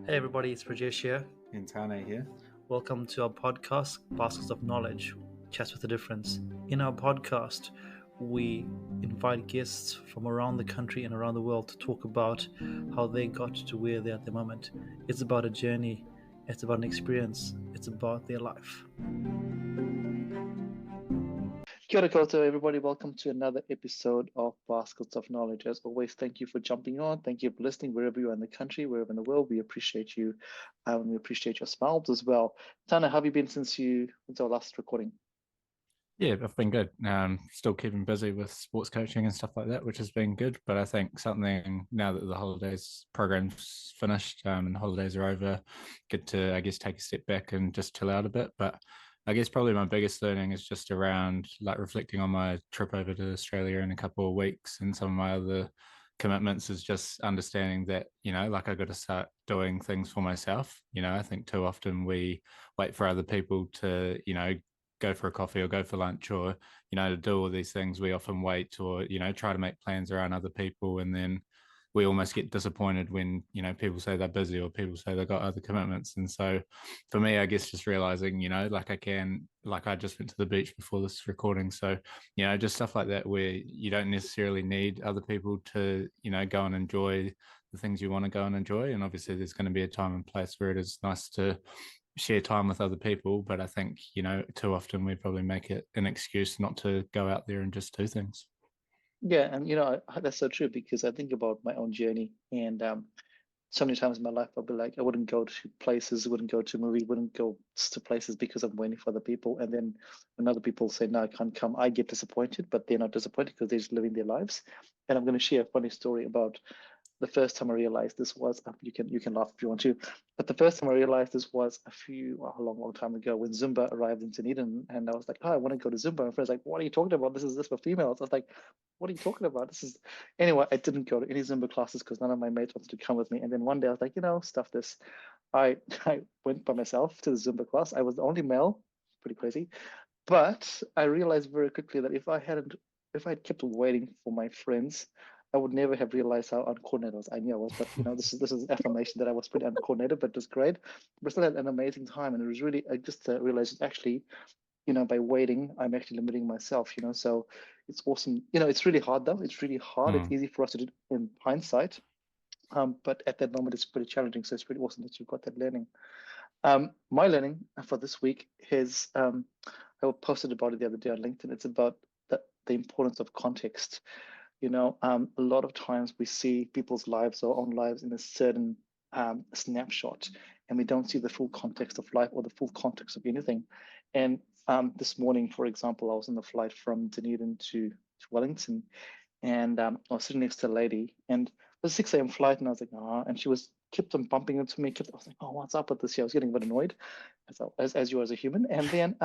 Hey everybody, it's Rajesh here. And Tane here. Welcome to our podcast, Baskets of Knowledge, Chats with a Difference. In our podcast, we invite guests from around the country and around the world to talk about how they got to where they're at the moment. It's about a journey, it's about an experience, it's about their life. Kia ora koutou, everybody. Welcome to another episode of Baskets of Knowledge. As always, thank you for jumping on. Thank you for listening wherever you are in the country, wherever in the world. We appreciate you, and we appreciate your smiles as well. Tana, how have you been since our last recording? Yeah, I've been good. Still keeping busy with sports coaching and stuff like that, which has been good. But I think something now that the holidays program's finished and the holidays are over, good to, I guess, take a step back and just chill out a bit. But I guess probably my biggest learning is just around like reflecting on my trip over to Australia in a couple of weeks and some of my other commitments is just understanding that, like I got to start doing things for myself. I think too often we wait for other people to, go for a coffee or go for lunch or, to do all these things. We often wait or, try to make plans around other people. And then we almost get disappointed when, people say they're busy or people say they've got other commitments. And so for me, I guess just realizing, like I just went to the beach before this recording. So, just stuff like that where you don't necessarily need other people to, go and enjoy the things you want to go and enjoy. And obviously there's going to be a time and place where it is nice to share time with other people. But I think, too often we probably make it an excuse not to go out there and just do things. Yeah, and that's so true because I think about my own journey, and so many times in my life I'll be like, I wouldn't go to places, wouldn't go to movies, wouldn't go to places because I'm waiting for other people. And then when other people say, no, I can't come, I get disappointed, but they're not disappointed because they're just living their lives. And I'm going to share a funny story about the first time I realized this was, you can laugh if you want to, but the first time I realized this was a long time ago when Zumba arrived in Dunedin, and I was like, oh, I want to go to Zumba. And friends like, what are you talking about? This is this for females. I was like, what are you talking about? This is anyway. I didn't go to any Zumba classes because none of my mates wanted to come with me. And then one day I was like, stuff this. I I went by myself to the Zumba class. I was the only male, pretty crazy. But I realized very quickly that if I had kept waiting for my friends, I would never have realized how uncoordinated I was. I knew I was, but this is affirmation that I was pretty uncoordinated, but it was great. But still had an amazing time, and it was really I just realized actually, by waiting, I'm actually limiting myself. So it's awesome. It's really hard though. It's really hard. It's Mm. easy for us to do in hindsight, but at that moment, it's pretty challenging. So it's pretty awesome that you've got that learning. My learning for this week is I posted about it the other day on LinkedIn. It's about the importance of context. A lot of times we see people's lives or own lives in a certain snapshot, and we don't see the full context of life or the full context of anything. And this morning, for example, I was on the flight from Dunedin to Wellington, and I was sitting next to a lady, and it was a 6 a.m. flight, and I was like, and she kept on bumping into me. I was like, oh, what's up with this here? I was getting a bit annoyed, as you as a human. And then,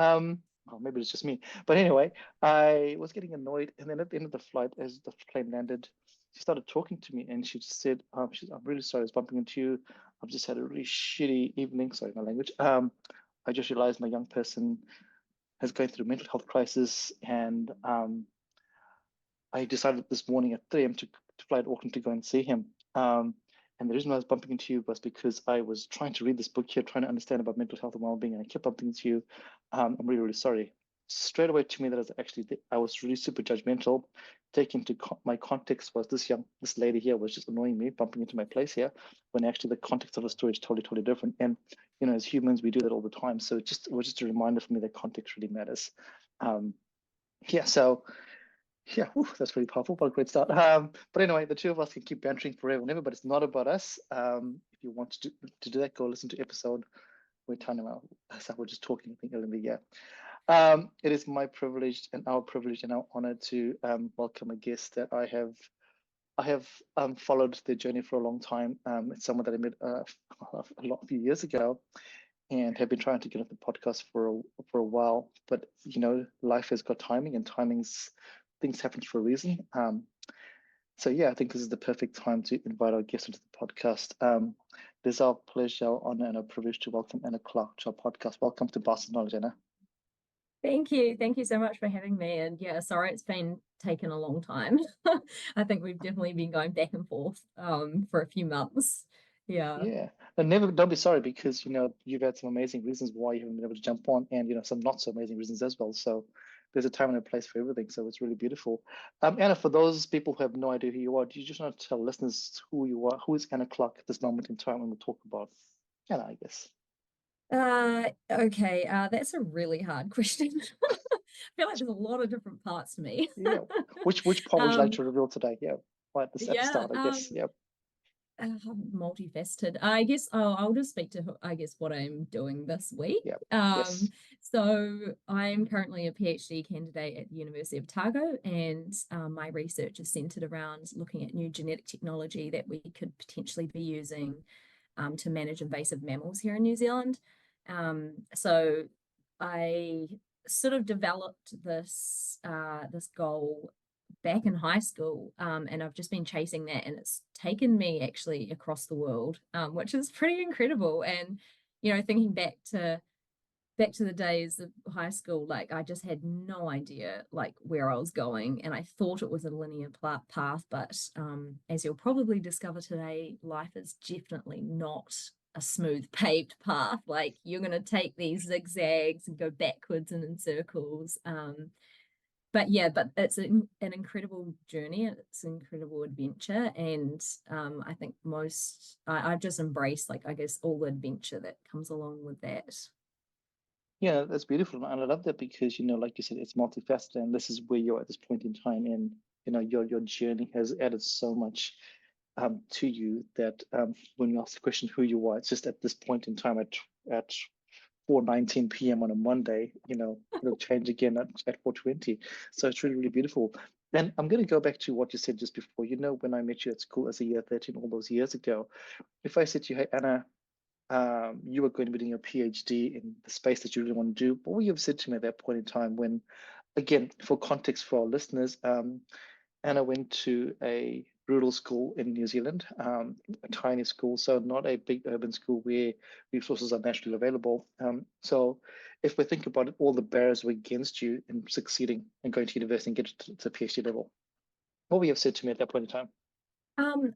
well, maybe it's just me, but anyway, I was getting annoyed. And then at the end of the flight, as the plane landed, she started talking to me, and she just said, I'm really sorry, I was bumping into you. I've just had a really shitty evening. Sorry, my language. I just realized my young person has going through a mental health crisis, and I decided this morning at 3 a.m. to fly to Auckland to go and see him. And the reason I was bumping into you was because I was trying to read this book here, trying to understand about mental health and well-being, and I kept bumping into you. I'm really, really sorry. Straight away to me, I was really super judgmental. Taking to my context was this lady here was just annoying me, bumping into my place here, when actually the context of the story is totally, totally different. And as humans, we do that all the time. So it was just a reminder for me that context really matters. Um, yeah. So yeah, whew, that's pretty powerful. What a great start. But anyway, the two of us can keep bantering forever and ever, but it's not about us. If you want to do that, go listen to episode where Tanya and I were just talking, I think, earlier in the year. It is my privilege and our privilege and our honor to welcome a guest that I have followed their journey for a long time. It's someone that I met a few years ago, and have been trying to get off the podcast for a while. But life has got timing, and things happen for a reason. So yeah, I think this is the perfect time to invite our guest into the podcast. It is our pleasure, our honor, and our privilege to welcome Anna Clark to our podcast. Welcome to Boston Knowledge, Anna. Thank you. Thank you so much for having me. And yeah, sorry it's been taken a long time. I think we've definitely been going back and forth for a few months. Yeah. Yeah. And never, don't be sorry, because you've had some amazing reasons why you haven't been able to jump on, and some not so amazing reasons as well. So there's a time and a place for everything. So it's really beautiful. Anna, for those people who have no idea who you are, do you just want to tell listeners who you are? Who is Anna Clark at this moment in time when we talk about Anna, I guess? Okay, that's a really hard question. I feel like there's a lot of different parts to me. Yeah. Which part would you like Um, to reveal today? Yeah. Right at the yeah, start, I guess. Yeah. multifaceted. I guess I'll just speak to I guess what I'm doing this week. Yeah. Yes. So I'm currently a PhD candidate at the University of Otago, and my research is centered around looking at new genetic technology that we could potentially be using to manage invasive mammals here in New Zealand. So I sort of developed this goal back in high school, and I've just been chasing that, and it's taken me actually across the world, which is pretty incredible. And thinking back to the days of high school, like I just had no idea like where I was going, and I thought it was a linear path, but as you'll probably discover today, life is definitely not a smooth paved path. Like you're going to take these zigzags and go backwards and in circles. But it's an incredible journey. It's an incredible adventure, and I think I've just embraced, like, I guess, all the adventure that comes along with that. Yeah, that's beautiful. And I love that because, like you said, it's multifaceted, and this is where you're at this point in time. And, your journey has added so much to you that when you ask the question who you are, it's just at this point in time at 4:19 p.m. on a Monday, it'll change again at 4:20. So it's really, really beautiful. And I'm going to go back to what you said just before. When I met you at school as a year 13, all those years ago, if I said to you, hey, Anna, you were going to be doing a PhD in the space that you really want to do, what would you have said to me at that point in time when, again, for context for our listeners, Anna went to a rural school in New Zealand, a tiny school, so not a big urban school where resources are naturally available. So if we think about it, all the barriers were against you in succeeding and going to university and get to PhD level. What would you have said to me at that point in time?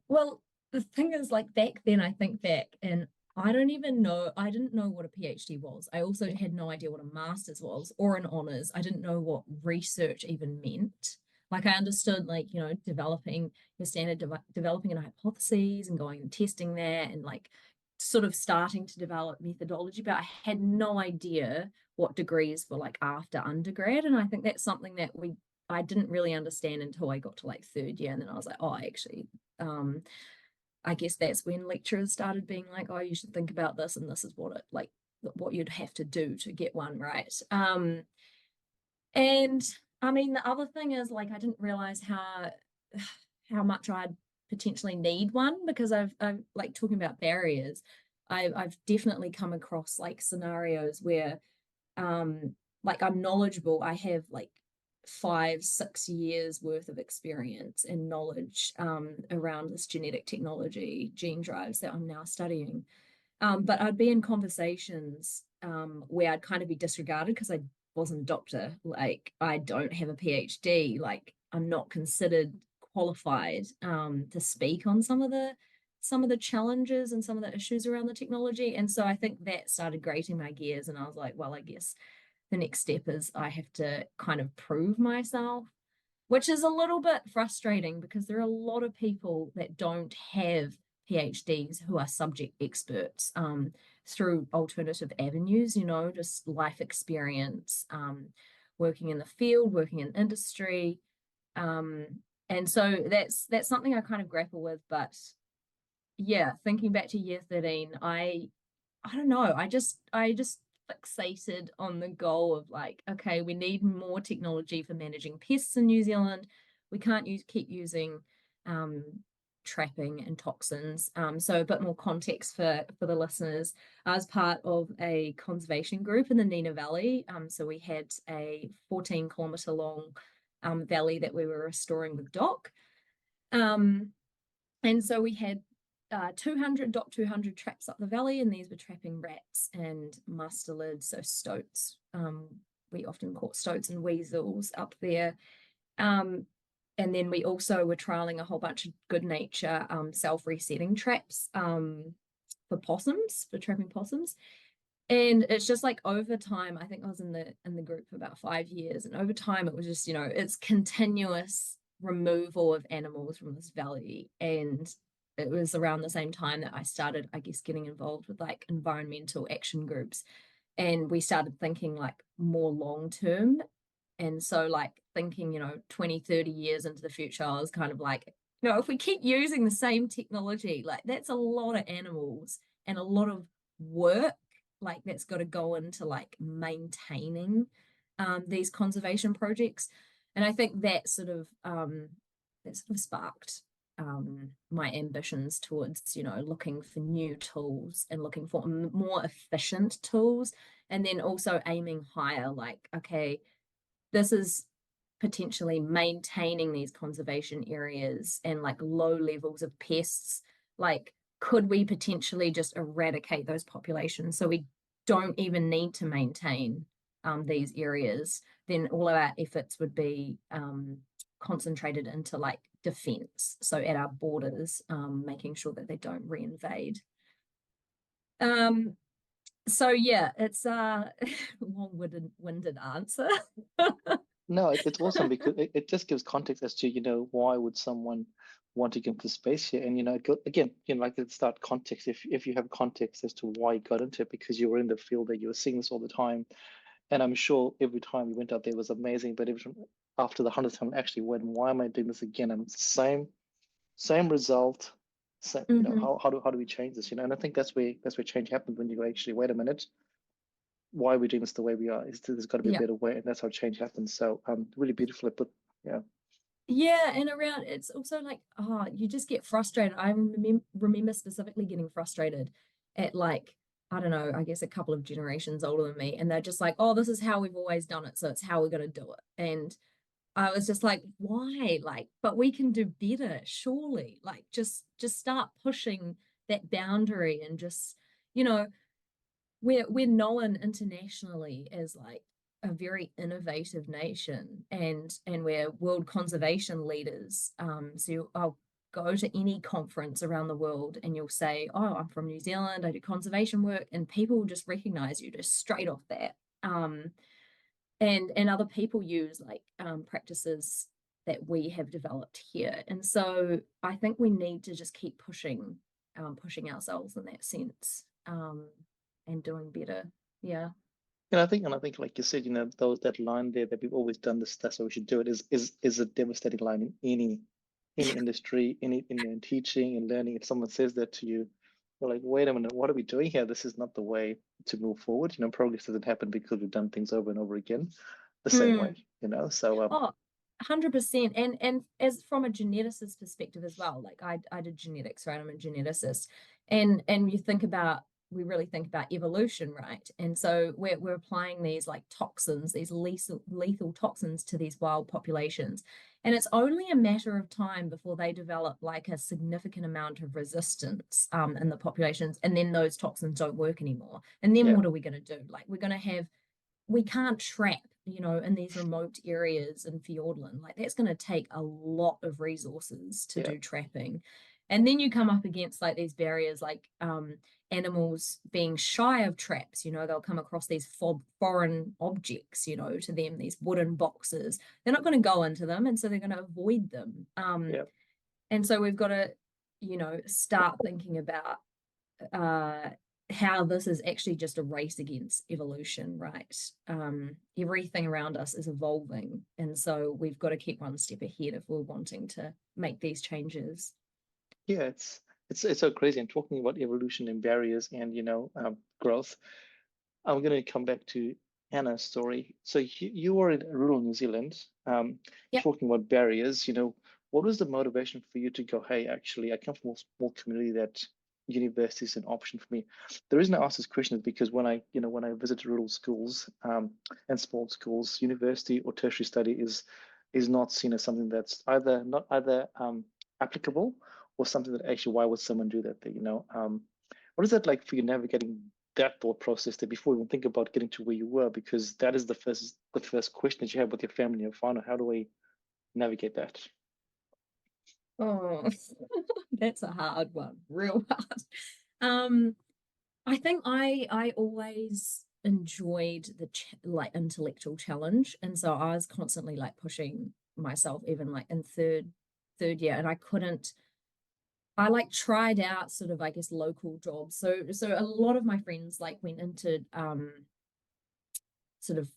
Well, the thing is, like, back then, I think back, and I didn't know what a PhD was. I also had no idea what a master's was or an honors. I didn't know what research even meant. Like, I understood, like, developing your standard, developing a hypothesis and going and testing that, and like sort of starting to develop methodology, but I had no idea what degrees were like after undergrad. And I think that's something that I didn't really understand until I got to like third year. And then I was like, oh, actually, I guess that's when lecturers started being like, oh, you should think about this, and this is what you'd have to do to get one right. And I mean, the other thing is, like, I didn't realize how much I'd potentially need one, because I've like, talking about barriers, I've definitely come across like scenarios where like I'm knowledgeable. I have like 5-6 years worth of experience and knowledge around this genetic technology, gene drives that I'm now studying. But I'd be in conversations where I'd kind of be disregarded because I wasn't a doctor. Like, I don't have a PhD. Like, I'm not considered qualified to speak on some of the challenges and some of the issues around the technology. And so I think that started grating my gears, and I was like, well, I guess the next step is I have to kind of prove myself, which is a little bit frustrating because there are a lot of people that don't have PhDs who are subject experts through alternative avenues, just life experience, working in the field, working in industry. And so that's something I kind of grapple with. But yeah, thinking back to year 13, I don't know, I just fixated on the goal of like, okay, we need more technology for managing pests in New Zealand. We can't keep using trapping and toxins. So a bit more context for the listeners. I was part of a conservation group in the Nina Valley. So we had a 14-kilometre long valley that we were restoring with DOC. And so we had 200 DOC 200 traps up the valley, and these were trapping rats and mustelids, so stoats. We often caught stoats and weasels up there. And then we also were trialing a whole bunch of good nature self-resetting traps for possums, for trapping possums. And it's just like over time, I think I was in the group for about 5 years, and over time it was just, it's continuous removal of animals from this valley. And it was around the same time that I started, I guess, getting involved with like environmental action groups, and we started thinking like more long term. And so like thinking 20, 30 years into the future, I was kind of like, if we keep using the same technology, like that's a lot of animals and a lot of work like that's got to go into like maintaining these conservation projects. And I think that sort of sparked my ambitions towards looking for new tools and looking for more efficient tools, and then also aiming higher, like, okay, this is potentially maintaining these conservation areas and like low levels of pests. Like, could we potentially just eradicate those populations so we don't even need to maintain these areas? Then all of our efforts would be concentrated into like defense, so at our borders, making sure that they don't reinvade. So yeah, it's a long-winded answer. No, it's awesome because it just gives context as to, why would someone want to get into space here? And, again, like at the start, context, if you have context as to why you got into it, because you were in the field that you were seeing this all the time. And I'm sure every time you went out there was amazing, but after the 100th time I actually went, why am I doing this again? And same result. So, how do we change this? And I think that's where change happens, when you go, actually, wait a minute, why are we doing this the way we are? There's got to be a better way, and that's how change happens. So really beautifully put. Yeah, and around, it's also like, you just get frustrated. I remember specifically getting frustrated at like, I don't know, I guess a couple of generations older than me, and they're just like, oh, this is how we've always done it, so it's how we're going to do it. And I was just like, why? Like, but we can do better, surely. Like, just start pushing that boundary, and just, we're known internationally as like a very innovative nation, and we're world conservation leaders. So I'll go to any conference around the world and you'll say, oh, I'm from New Zealand, I do conservation work, and people will just recognize you just straight off that. And other people use like practices that we have developed here. And so I think we need to just keep pushing ourselves in that sense, and doing better. Yeah. And I think, like you said, that line there, that we've always done this, that's how we should do it, is a devastating line in any industry, in teaching and learning. If someone says that to you, you're like, wait a minute, what are we doing here? This is not the way to move forward. Progress doesn't happen because we've done things over and over again the same way. So 100%. And as from a geneticist perspective as well, like I did genetics, right? I'm a geneticist, and we really think about evolution, right? And so we're applying these like toxins, these lethal toxins to these wild populations, and it's only a matter of time before they develop like a significant amount of resistance in the populations, and then those toxins don't work anymore. And then what are we going to do? Like, we can't trap, in these remote areas in Fiordland. Like, that's going to take a lot of resources to do trapping. And then you come up against like these barriers, like animals being shy of traps. They'll come across these foreign objects, to them, these wooden boxes. They're not going to go into them, and so they're going to avoid them. And so we've got to, start thinking about how this is actually just a race against evolution, right? Everything around us is evolving, and so we've got to keep one step ahead if we're wanting to make these changes. Yeah, it's so crazy. And talking about evolution and barriers and growth, I'm going to come back to Anna's story. So you were in rural New Zealand, talking about barriers. What was the motivation for you to go, hey, actually, I come from a small community that university is an option for me? The reason I ask this question is because when I visit rural schools and small schools, university or tertiary study is not seen as something that's either applicable, or something that actually, why would someone do that? What is that like for you, navigating that thought process there before you even think about getting to where you were? Because that is the first question that you have with your family and fauna. How do we navigate that? Oh, that's a hard one, real hard. Um, I think I always enjoyed the like intellectual challenge, and so I was constantly like pushing myself, even like in third year, and I couldn't. I like tried out sort of, I guess, local jobs. So a lot of my friends like went into sort of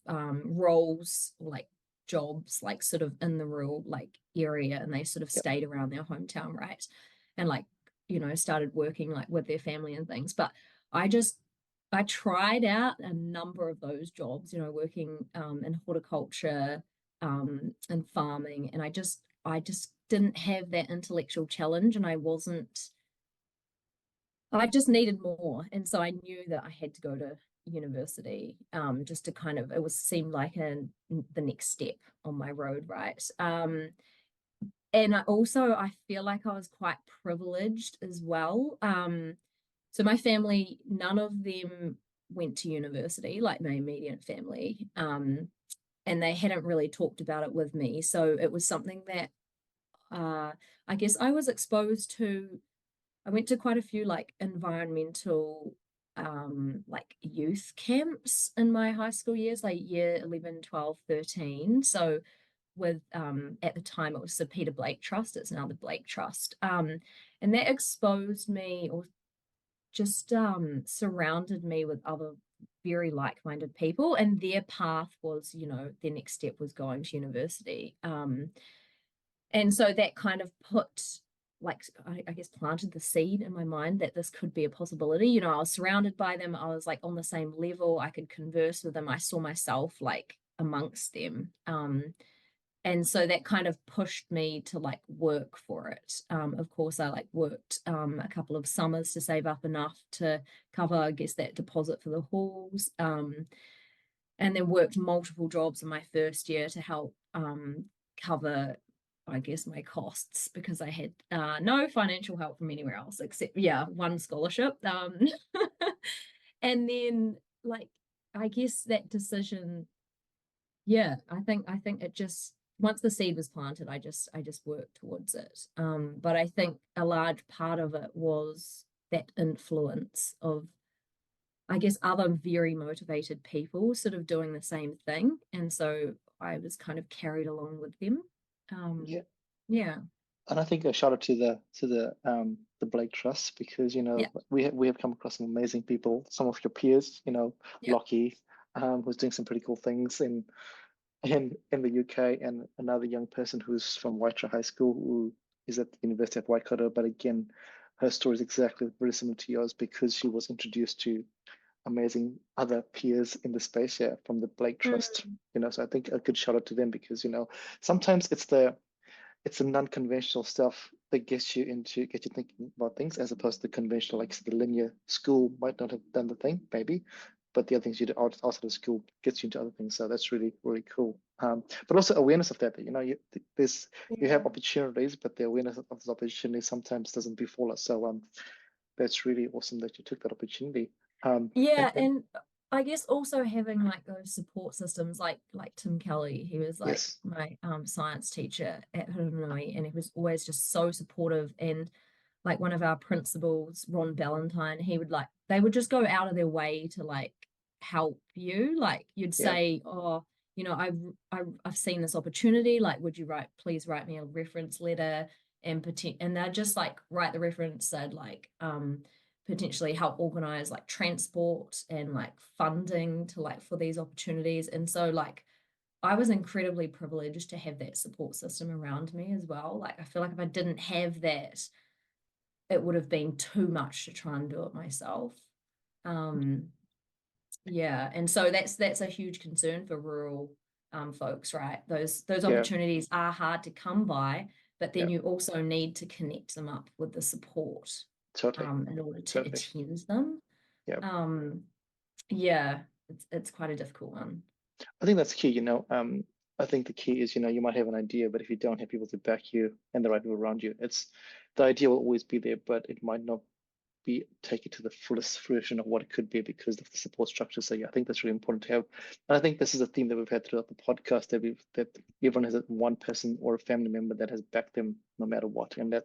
roles, like jobs, like sort of in the rural like area, and they sort of Yep. stayed around their hometown, right? And like, started working like with their family and things. But I just I tried out a number of those jobs, working in horticulture, and farming, and I just didn't have that intellectual challenge, and I just needed more. And so I knew that I had to go to university, just to kind of, seemed like the next step on my road, right? And I feel like I was quite privileged as well. So my family, none of them went to university, like my immediate family. And they hadn't really talked about it with me. So it was something that I guess I was exposed to. I went to quite a few like environmental like youth camps in my high school years, like year 11, 12, 13. So with at the time it was the Peter Blake Trust, it's now the Blake Trust. And that exposed me, or just surrounded me with other very like-minded people, and their path was, their next step was going to university. And so that kind of put, like, I guess, planted the seed in my mind that this could be a possibility. I was surrounded by them. I was like on the same level. I could converse with them. I saw myself like amongst them. And so that kind of pushed me to like work for it. Of course, I like worked a couple of summers to save up enough to cover, I guess, that deposit for the halls. And then worked multiple jobs in my first year to help cover, I guess, my costs, because I had no financial help from anywhere else except, one scholarship. And then, like, I guess that decision, I think it just, once the seed was planted, I just worked towards it. But I think a large part of it was that influence of, I guess, other very motivated people sort of doing the same thing. And so I was kind of carried along with them. Yeah. Yeah. And I think a shout out to the Blake Trust, because Yeah. we have come across some amazing people, some of your peers, Yeah. Lockie, who's doing some pretty cool things in the UK, and another young person who's from Whitehall High School, who is at the University of Waikato. But again, her story is exactly very similar to yours, because she was introduced to amazing other peers in the space, from the Blake Trust. So I think a good shout out to them, because sometimes it's the non-conventional stuff that gets you thinking about things, as opposed to the conventional, like the linear school might not have done the thing, maybe, but the other things you do outside of school gets you into other things. So that's really, really cool. But also awareness of that, you have opportunities, but the awareness of those opportunities sometimes doesn't befall us. So that's really awesome that you took that opportunity. Yeah, And and I guess also having like those support systems, like Tim Kelly, he was like yes, my science teacher at Honolulu, and he was always just so supportive. And like one of our principals, Ron Ballantyne, they would just go out of their way to like help you. Like you'd yeah, say, oh, I've seen this opportunity. Like, would you please write me a reference letter, and they'd just like write the reference. They'd like potentially help organize like transport and like funding to like for these opportunities. And so like I was incredibly privileged to have that support system around me as well. Like I feel like if I didn't have that, it would have been too much to try and do it myself. Yeah, and so that's a huge concern for rural folks, right? Those yeah, opportunities are hard to come by, but then yeah, you also need to connect them up with the support totally, in order to totally, attend them. yeah. Yeah, it's quite a difficult one. I think that's key. I think the key is, you might have an idea, but if you don't have people to back you and the right people around you, the idea will always be there, but it might not take it to the fullest fruition of what it could be because of the support structure. So yeah, I think that's really important to have. And I think this is a theme that we've had throughout the podcast, that everyone has one person or a family member that has backed them no matter what. And I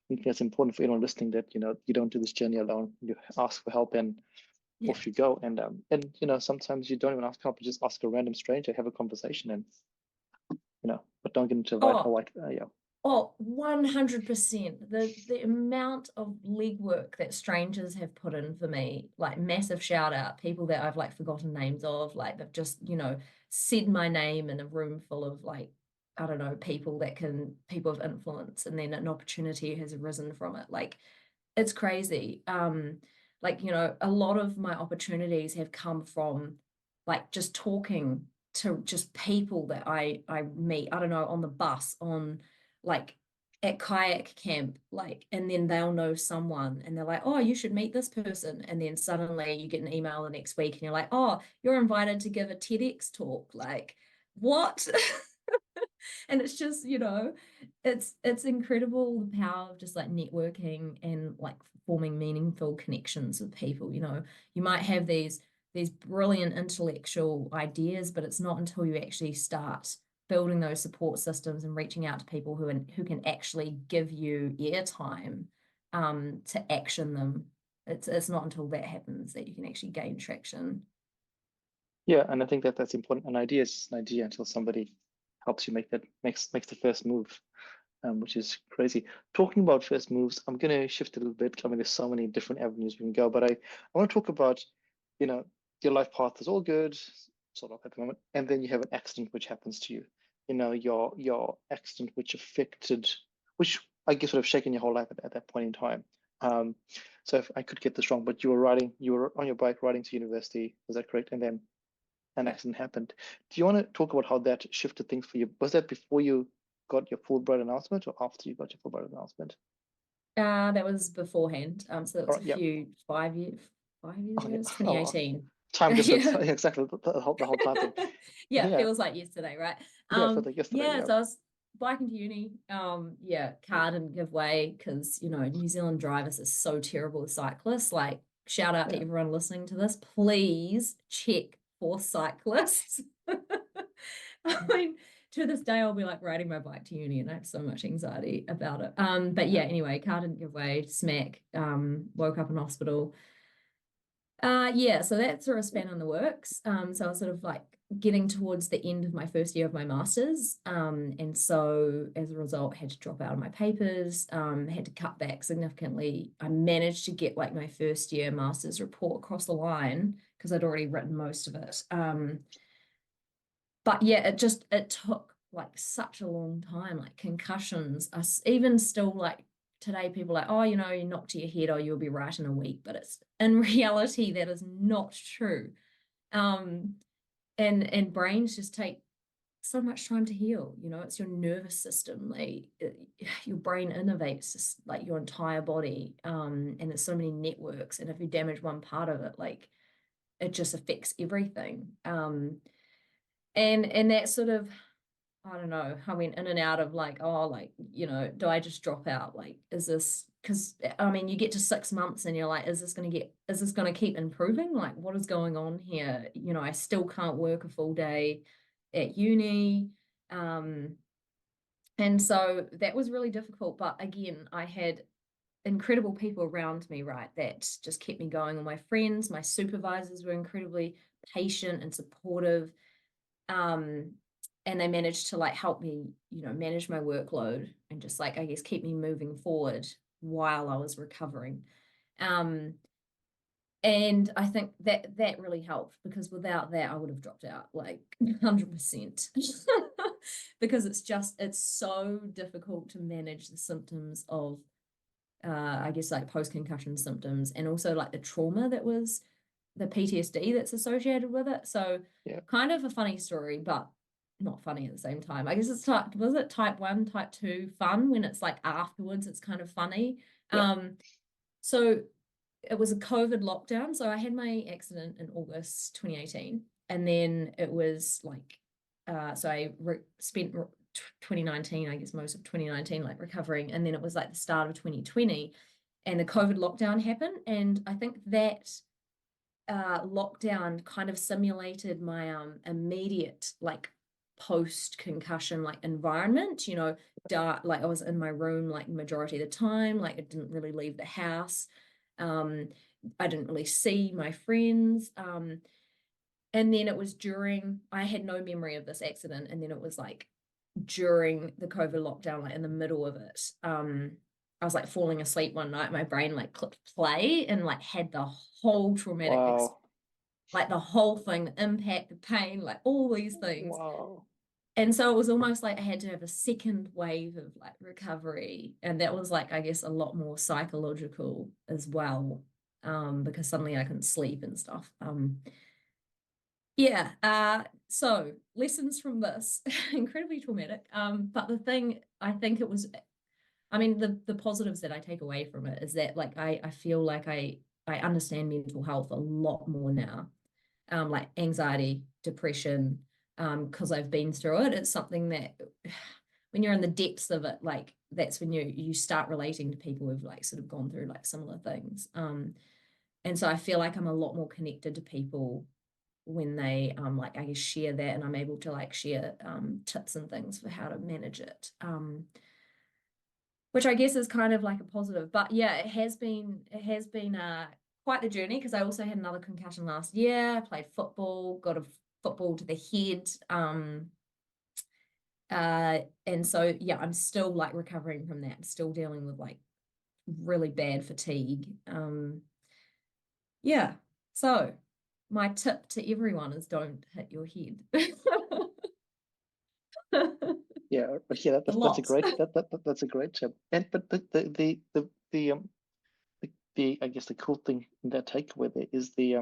think that's important for anyone listening, that you don't do this journey alone. You ask for help, and off you go. And sometimes you don't even ask help, you just ask a random stranger, have a conversation, and but don't get into a white yeah. Oh, 100%. The amount of legwork that strangers have put in for me, like massive shout out, people that I've like forgotten names of, like they've just, said my name in a room full of like, I don't know, people of influence, and then an opportunity has arisen from it. Like, it's crazy. A lot of my opportunities have come from like just talking to just people that I meet, I don't know, on the bus, like at kayak camp, like, and then they'll know someone and they're like, oh, you should meet this person. And then suddenly you get an email the next week and you're like, oh, you're invited to give a TEDx talk. Like, what? And it's just, it's incredible, the power of just like networking and like forming meaningful connections with people. You might have these brilliant intellectual ideas, but it's not until you actually start building those support systems and reaching out to people who can actually give you airtime to action them. It's not until that happens that you can actually gain traction. Yeah, and I think that's important. An idea is just an idea until somebody helps you makes the first move, which is crazy. Talking about first moves, I'm going to shift a little bit. I mean, there's so many different avenues we can go, but I want to talk about, your life path is all good, sort of at the moment, and then you have an accident which happens to you. Your accident which I guess would have shaken your whole life at that point in time. So if I could get this wrong, but you were on your bike riding to university, is that correct? And then an accident happened. Do you want to talk about how that shifted things for you? Was that before you got your Fulbright announcement or after you got your Fulbright announcement? That was beforehand. So that was right, yeah. 5 years Oh, ago. yeah. It was 2018. Time difference. Yeah. Exactly. The whole time thing. Yeah, it feels like yesterday, right? Yeah, it felt like yesterday. Yeah, so I was biking to uni. Car didn't give way because, New Zealand drivers are so terrible with cyclists. Like, shout out to everyone listening to this. Please check for cyclists. I mean, to this day, I'll be like riding my bike to uni and I have so much anxiety about it. But yeah, anyway, car didn't give way, smack, woke up in hospital. So that sort of span in the works. So I was sort of like getting towards the end of my first year of my master's. And so as a result, had to drop out of my papers, had to cut back significantly. I managed to get like my first year master's report across the line because I'd already written most of it. But yeah, it took like such a long time, like concussions, even still like today, people are like, oh, you knocked to your head, or you'll be right in a week. But it's in reality, that is not true. And brains just take so much time to heal. It's your nervous system. Like your brain innervates just like your entire body. And there's so many networks. And if you damage one part of it, like it just affects everything. And that sort of, I don't know, I went in and out of like, do I just drop out? Like, is this, because I mean, you get to 6 months and you're like, is this going to keep improving? Like, what is going on here? I still can't work a full day at uni. And so that was really difficult. But again, I had incredible people around me, right, that just kept me going. All my friends, my supervisors were incredibly patient and supportive. And they managed to like help me, manage my workload and just like, I guess, keep me moving forward while I was recovering. And I think that really helped, because without that, I would have dropped out like 100%. Because it's so difficult to manage the symptoms of, I guess, like post-concussion symptoms, and also like the trauma that was the PTSD that's associated with it. So kind of a funny story, but not funny at the same time. I guess it's was it type 1, type 2 fun, when it's like afterwards it's kind of funny. So it was a COVID lockdown. So I had my accident in August 2018, and then it was like so I spent 2019, I guess most of 2019 like recovering, and then it was like the start of 2020, and the COVID lockdown happened. And I think that lockdown kind of simulated my immediate like post concussion like environment, you know, dark, like I was in my room like majority of the time, like I didn't really leave the house. I didn't really see my friends. And then it was I had no memory of this accident. And then it was like during the COVID lockdown, like in the middle of it, I was like falling asleep one night, my brain like clicked play and like had the whole traumatic, like the whole thing, the impact, the pain, like all these things. Wow. And so it was almost like I had to have a second wave of like recovery. And that was like, I guess, a lot more psychological as well, because suddenly I couldn't sleep and stuff. So lessons from this, incredibly traumatic. But the thing, I think it was, I mean, the positives that I take away from it is that like I feel like I understand mental health a lot more now, like anxiety, depression, because I've been through it. It's something that when you're in the depths of it, like that's when you start relating to people who've like sort of gone through like similar things. And so I feel like I'm a lot more connected to people when they like I guess share that, and I'm able to like share tips and things for how to manage it. Which I guess is kind of like a positive. But yeah, it has been quite the journey, because I also had another concussion last year. I played football, got a football to the head. And so yeah, I'm still like recovering from that. I'm still dealing with like really bad fatigue. Yeah. So my tip to everyone is don't hit your head. Yeah, but yeah, that's a great that's a great tip. And but the I guess the cool thing in that takeaway there is the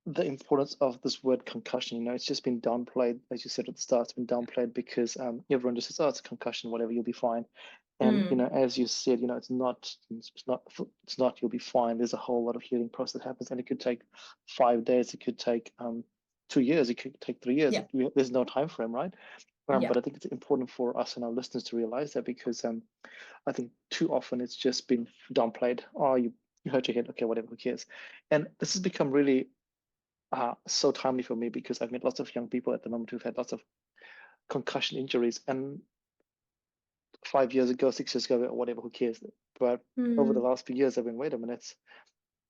importance of this word concussion. You know, it's just been downplayed, as you said at the start. It's been downplayed because everyone just says, "Oh, it's a concussion, whatever, you'll be fine." And you know, as you said, you know, it's not. You'll be fine. There's a whole lot of healing process that happens, and it could take 5 days. It could take 2 years. It could take 3 years. Yeah. There's no time frame, right? Yeah. But I think it's important for us and our listeners to realize that, because I think too often it's just been downplayed. Oh, you hurt your head. Okay, whatever, who cares? And this has become really so timely for me, because I've met lots of young people at the moment who've had lots of concussion injuries, and 5 years ago, 6 years ago, or whatever, who cares? But over the last few years, I've been, wait a minute,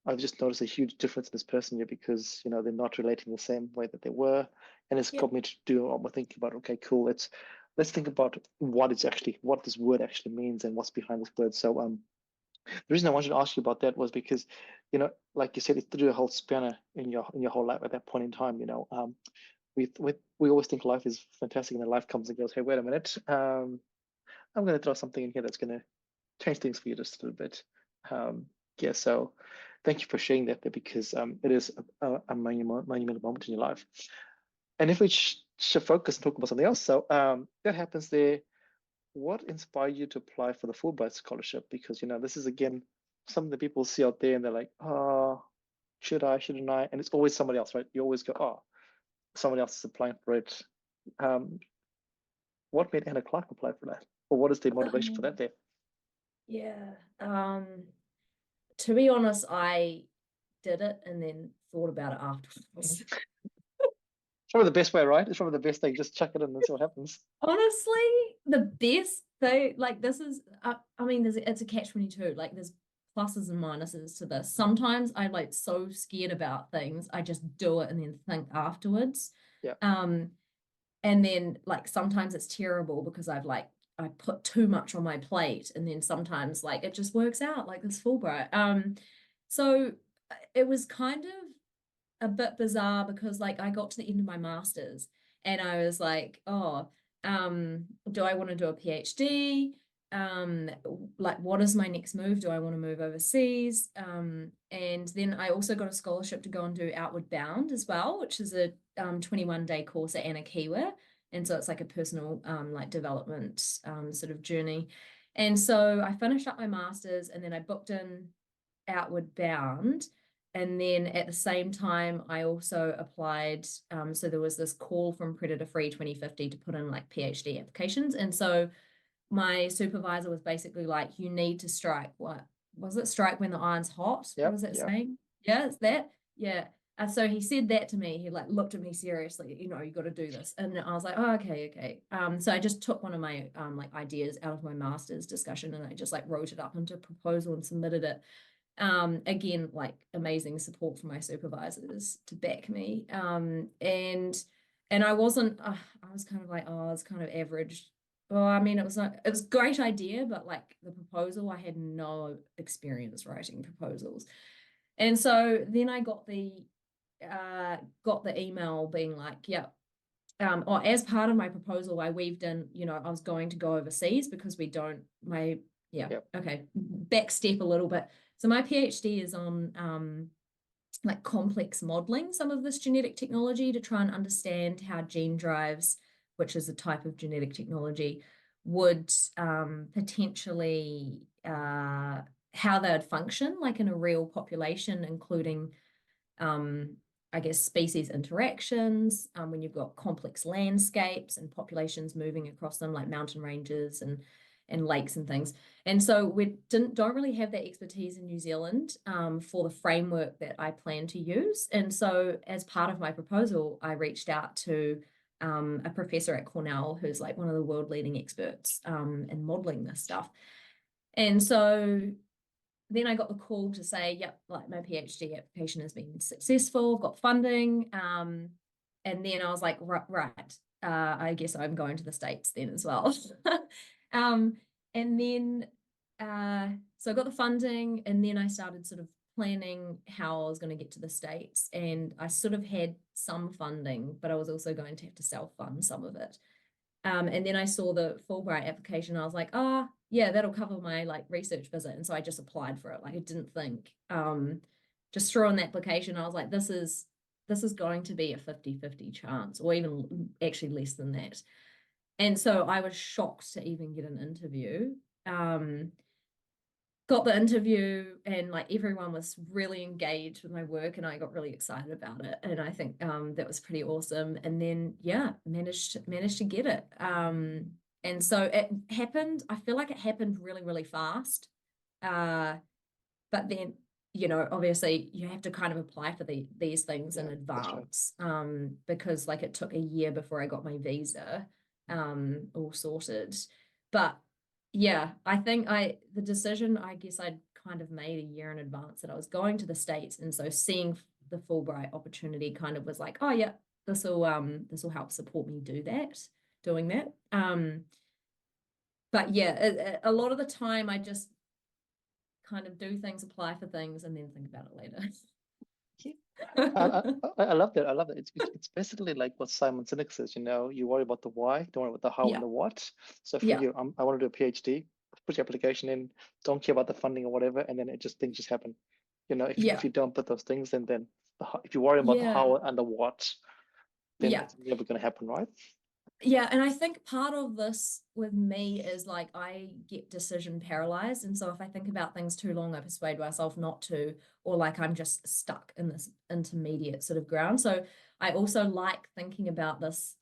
I've just noticed a huge difference in this person here, because you know they're not relating the same way that they were, and it's got me to do a lot more thinking about, okay, cool, let's think about what this word actually means and what's behind this word. So the reason I wanted to ask you about that was because, you know, like you said, it's through a whole spanner in your whole life at that point in time. You know, we always think life is fantastic, and then life comes and goes. Hey, wait a minute, I'm going to throw something in here that's going to change things for you just a little bit. Yeah, so thank you for sharing that there, because it is a monumental moment in your life. And if we should focus and talk about something else, so that happens there. What inspired you to apply for the Fulbright Scholarship? Because you know this is again something that people see out there, and they're like, "Oh, shouldn't I?" And it's always somebody else, right? You always go, "Oh, somebody else is applying for it." What made Anna Clark apply for that, or what is the motivation for that there? Yeah. To be honest, I did it and then thought about it afterwards. It's probably the best way, right? It's probably the best thing. Just chuck it in and see what happens. Honestly, the best thing, like this is, I mean, it's a catch-22. Like there's pluses and minuses to this. Sometimes I'm like so scared about things, I just do it and then think afterwards. Yeah. And then like sometimes it's terrible because I put too much on my plate, and then sometimes like it just works out, like this Fulbright. So it was kind of a bit bizarre, because like I got to the end of my master's and I was like, oh, do I want to do a PhD? Like what is my next move? Do I want to move overseas? And then I also got a scholarship to go and do Outward Bound as well, which is a 21-day course at Anakiwa. And so it's like a personal like development sort of journey. And so I finished up my master's, and then I booked in Outward Bound. And then at the same time, I also applied. So there was this call from Predator Free 2050 to put in like PhD applications. And so my supervisor was basically like, you need to strike was it strike when the iron's hot? Yep, What was that yep. saying? Yeah, it's that. Yeah. So he said that to me. He like looked at me seriously, you got to do this. And I was like, oh, okay. So I just took one of my like ideas out of my master's discussion, and I just like wrote it up into a proposal and submitted it. Again, like amazing support from my supervisors to back me. And I wasn't, I was kind of like, oh, it's kind of average. Well, I mean, it was a great idea, but like the proposal, I had no experience writing proposals. And so then I got the email being like, yeah, or as part of my proposal, I weaved in, I was going to go overseas because okay, back step a little bit. So my PhD is on like complex modeling some of this genetic technology to try and understand how gene drives, which is a type of genetic technology, would potentially how they would function like in a real population, including I guess species interactions, when you've got complex landscapes and populations moving across them, like mountain ranges and lakes and things. And so we don't really have that expertise in New Zealand for the framework that I plan to use. And so as part of my proposal, I reached out to a professor at Cornell who's like one of the world leading experts in modeling this stuff. And so then I got the call to say, yep, like my PhD application has been successful, I've got funding. And then I was like, right, I guess I'm going to the States then as well. And then, so I got the funding, and then I started sort of planning how I was going to get to the States. And I sort of had some funding, but I was also going to have to self-fund some of it. And then I saw the Fulbright application. I was like, oh, yeah, that'll cover my like research visit. And so I just applied for it. Like I didn't think, just threw in the application. I was like, this is going to be a 50-50 chance, or even actually less than that. And so I was shocked to even get an interview. Got the interview, and like everyone was really engaged with my work, and I got really excited about it. And I think that was pretty awesome. And then managed to get it. And so it happened. I feel like it happened really, really fast. But then, obviously you have to kind of apply for these things in advance. Right. Because like it took a year before I got my visa all sorted. But yeah, I think the decision, I guess I'd kind of made a year in advance that I was going to the States. And so seeing the Fulbright opportunity kind of was like, oh yeah, this will help support me doing that. But yeah, a lot of the time I just kind of do things, apply for things, and then think about it later. I love that. I love that. It's basically like what Simon Sinek says, you worry about the why, don't worry about the how and the what. So for you, I want to do a PhD, put your application in, don't care about the funding or whatever, and then things just happen. If you don't put those things in, then if you worry about the how and the what, then it's never going to happen, right? Yeah, and I think part of this with me is like I get decision paralyzed. And so if I think about things too long, I persuade myself not to, or like I'm just stuck in this intermediate sort of ground. So I also like thinking about this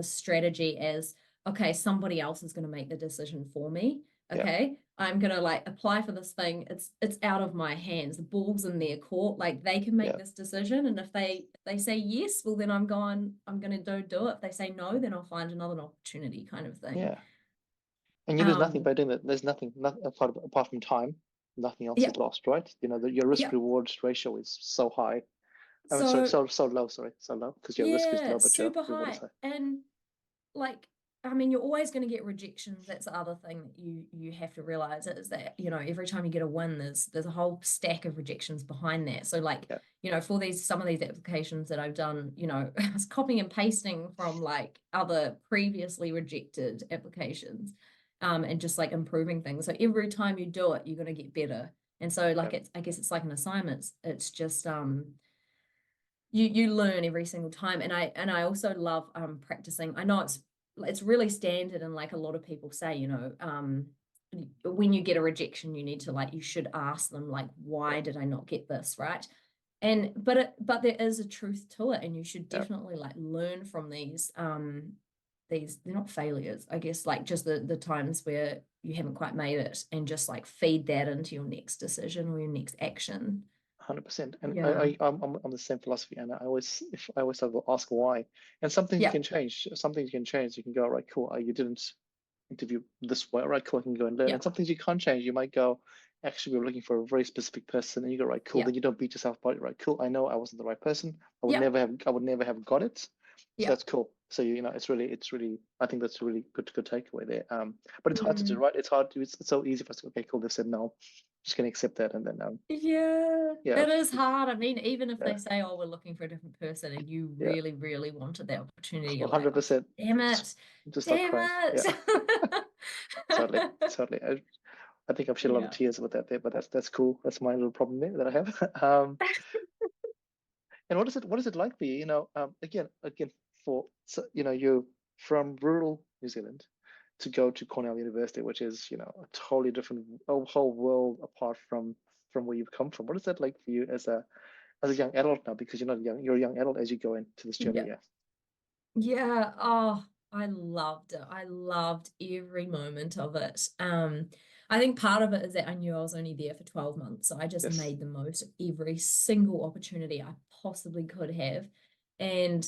strategy as, okay, somebody else is going to make the decision for me. Okay, I'm going to like apply for this thing. It's out of my hands. The ball's in their court. Like they can make this decision. And if they say yes, well, then I'm going to do it. If they say no, then I'll find another opportunity, kind of thing. Yeah. And you lose nothing by doing that. There's nothing apart from time. Nothing else is lost, right? Your risk reward ratio is so high. I mean, so low. Sorry, so low because your risk is low, but your reward is high. And like, I mean, you're always going to get rejections. That's the other thing that you have to realize is that, every time you get a win, there's a whole stack of rejections behind that. So like, for some of these applications that I've done, I was copying and pasting from like other previously rejected applications, and just like improving things. So every time you do it, you're going to get better. And so like, I guess it's like an assignment. It's just, you learn every single time. And I also love practicing. I know it's really standard, and like a lot of people say, when you get a rejection, you need to like, you should ask them like, why did I not get this, right? And but there is a truth to it, and you should definitely like learn from these they're not failures, I guess, like just the times where you haven't quite made it, and just like feed that into your next decision or your next action. 100%. And Yeah. I'm the same philosophy, and I always ask why. And some things you can change. Some things you can change. You can go, right, cool. You didn't interview this way, right, cool. I can go and learn. And some things you can't change. You might go, actually, we're looking for a very specific person, and you go, right, cool. Then you don't beat yourself about it, right, cool. I know I wasn't the right person. I would never have got it. So that's cool. So it's really, I think that's a really good takeaway there. But it's hard to do, right? It's hard to. It's so easy for us to okay, cool. They said no. Just gonna accept that, and then it is hard. I mean, even if they say, oh, we're looking for a different person, and you really, really wanted that opportunity, you're 100%. Like, damn it, just damn it. Totally. I think I've shed a lot of tears with that there, but that's cool. That's my little problem there that I have. And what is it like for you? Again, you're from rural New Zealand to go to Cornell University, which is a totally different, a whole world apart from where you've come from. What is that like for you as a young adult now? Because you're not young, you're a young adult as you go into this journey. Yeah. Oh, I loved it. I loved every moment of it. I think part of it is that I knew I was only there for 12 months. So I just made the most of every single opportunity I possibly could have. And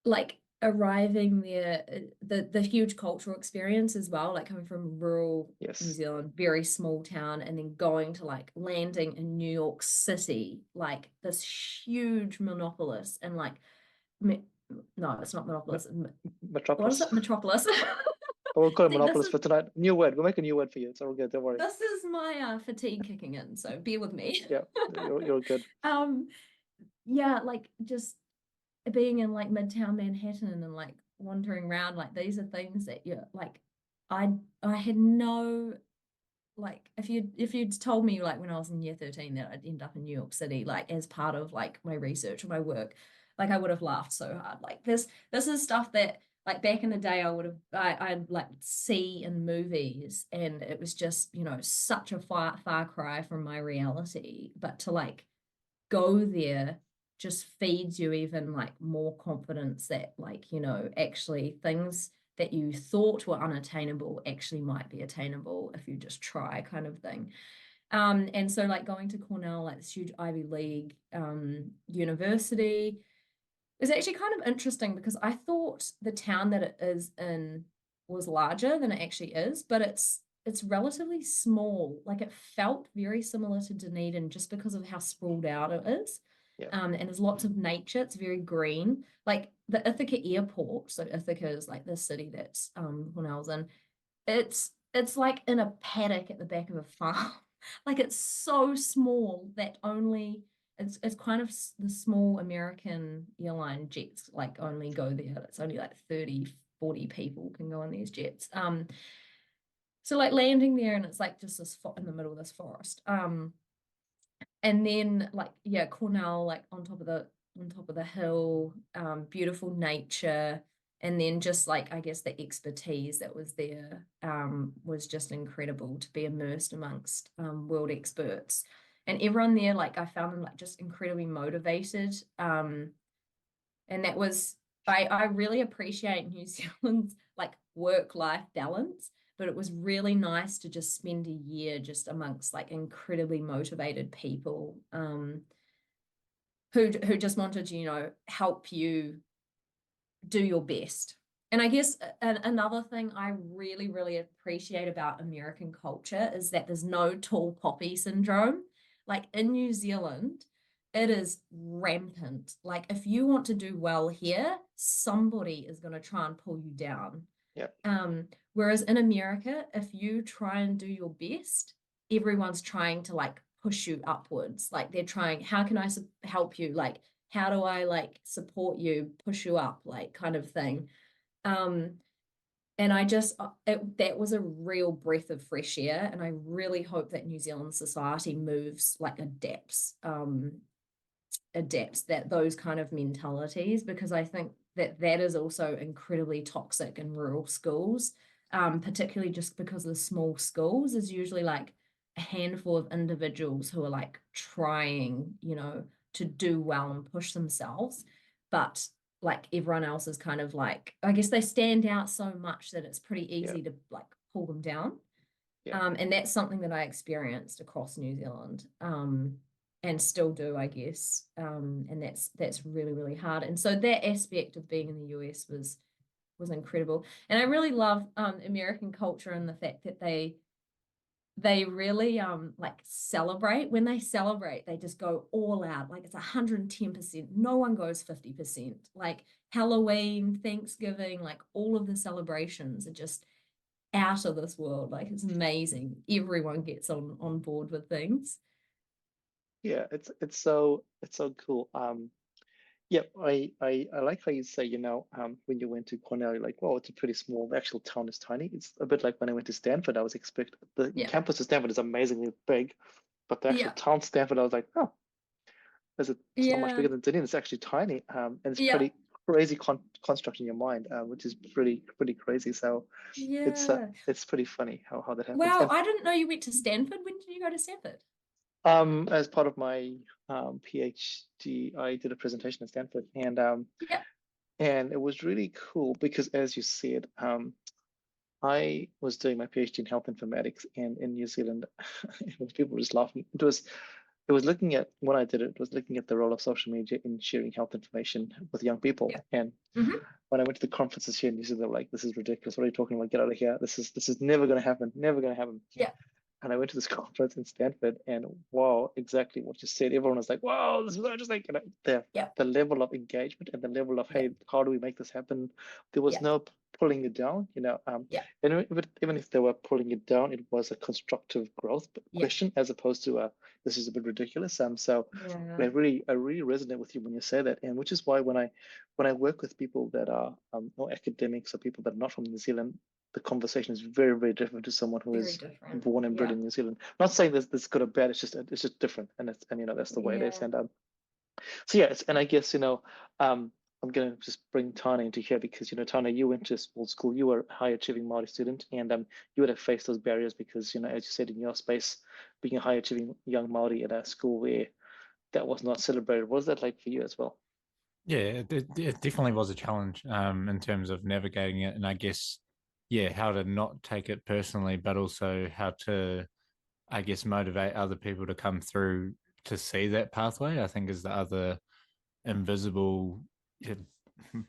like arriving there, the huge cultural experience as well, like coming from rural New Zealand, very small town, and then going to like landing in New York City, like this huge metropolis, and like no, it's not Metropolis. Metropolis. What is it? Metropolis. We'll call it Monopolis for tonight. New word. We'll make a new word for you. It's all good. Don't worry. This is my fatigue kicking in, so bear with me. Yeah, you're good. Yeah, like just being in like Midtown Manhattan and like wandering around, like these are things that you're like, I had no, like if you'd told me like when I was in year 13 that I'd end up in New York City, like as part of like my research or my work, like I would have laughed so hard. Like this is stuff that like back in the day I'd like see in movies, and it was just such a far cry from my reality. But to like go there just feeds you even like more confidence that like actually things that you thought were unattainable actually might be attainable if you just try, kind of thing. And so like going to Cornell, like this huge Ivy League university, is actually kind of interesting because I thought the town that it is in was larger than it actually is, but it's relatively small. Like it felt very similar to Dunedin just because of how sprawled out it is. And there's lots of nature. It's very green. Like the Ithaca airport, so Ithaca is like the city that's when I was in, it's like in a paddock at the back of a farm. Like it's so small that only it's kind of the small American airline jets like only go there. It's only like 30-40 people can go on these jets. So like landing there, and it's like just this in the middle of this forest. And then like Cornell, like on top of the hill, beautiful nature, and then just like I guess the expertise that was there was just incredible to be immersed amongst world experts, and everyone there, like I found them like just incredibly motivated, and that was I really appreciate New Zealand's like work-life balance. But it was really nice to just spend a year just amongst like incredibly motivated people who just wanted to, help you do your best. And I guess another thing I really, really appreciate about American culture is that there's no tall poppy syndrome. Like in New Zealand, it is rampant. Like if you want to do well here, somebody is going to try and pull you down. Whereas in America, if you try and do your best, everyone's trying to like push you upwards. Like they're trying, how can I help you? Like, how do I like support you, push you up, like kind of thing. And I just, that was a real breath of fresh air. And I really hope that New Zealand society moves, like adapts that those kind of mentalities, because I think that is also incredibly toxic in rural schools, particularly just because the small schools is usually like a handful of individuals who are like trying, to do well and push themselves, but like everyone else is kind of like, I guess they stand out so much that it's pretty easy to like pull them down. Yeah. And that's something that I experienced across New Zealand, and still do, I guess. And that's really, really hard. And so that aspect of being in the US was incredible. And I really love American culture and the fact that they really like celebrate. When they celebrate, they just go all out. Like it's 110%. No one goes 50%. Like Halloween, Thanksgiving, like all of the celebrations are just out of this world. Like it's amazing. Everyone gets on board with things. Yeah, it's so cool. Yeah, I like how you say, when you went to Cornell, you're like, well, it's a pretty small, the actual town is tiny. It's a bit like when I went to Stanford, I was expecting the Yeah. campus of Stanford is amazingly big, but the actual Yeah. town Stanford, I was like, oh, it's not much Yeah. bigger than Dunedin. It's actually tiny. And it's Yeah. pretty crazy construct in your mind, which is pretty crazy. So Yeah. it's pretty funny how that happens. Wow, And I didn't know you went to Stanford. When did you go to Stanford? as part of my PhD, I did a presentation at Stanford, Yeah. and it was really cool because, as you said, I was doing my PhD in health informatics, and in New Zealand, people were just laughing. It was looking at when I did it, it was looking at the role of social media in sharing health information with young people. Yeah. And Mm-hmm. when I went to the conferences here in New Zealand, they were like, "This is ridiculous. What are you talking about? Get out of here. This is never going to happen. Never going to happen." Yeah. And I went to this conference in Stanford, and wow, exactly what you said. Everyone was like, "Wow, this is interesting." And Yeah. the level of engagement and the level of, Yeah. hey, how do we make this happen? There was Yeah. no pulling it down, Yeah. And even if they were pulling it down, it was a constructive growth Yeah. question as opposed to this is a bit ridiculous. So Yeah. I really resonate with you when you say that, and which is why when I work with people that are or academics or people that are not from New Zealand, the conversation is very, very different to someone who Very is different. born and bred Yeah. in New Zealand. Not saying this good or bad. It's just different, and that's the way it is. Yeah. And so yeah, and I guess I'm gonna just bring Tana into here because Tana, you went to small school. You were a high achieving Māori student, and you would have faced those barriers because as you said in your space, being a high achieving young Māori at a school where that was not celebrated. What was that like for you as well? Yeah, it definitely was a challenge in terms of navigating it, and I guess yeah, how to not take it personally, but also how to, I guess, motivate other people to come through to see that pathway. I think is the other invisible yeah,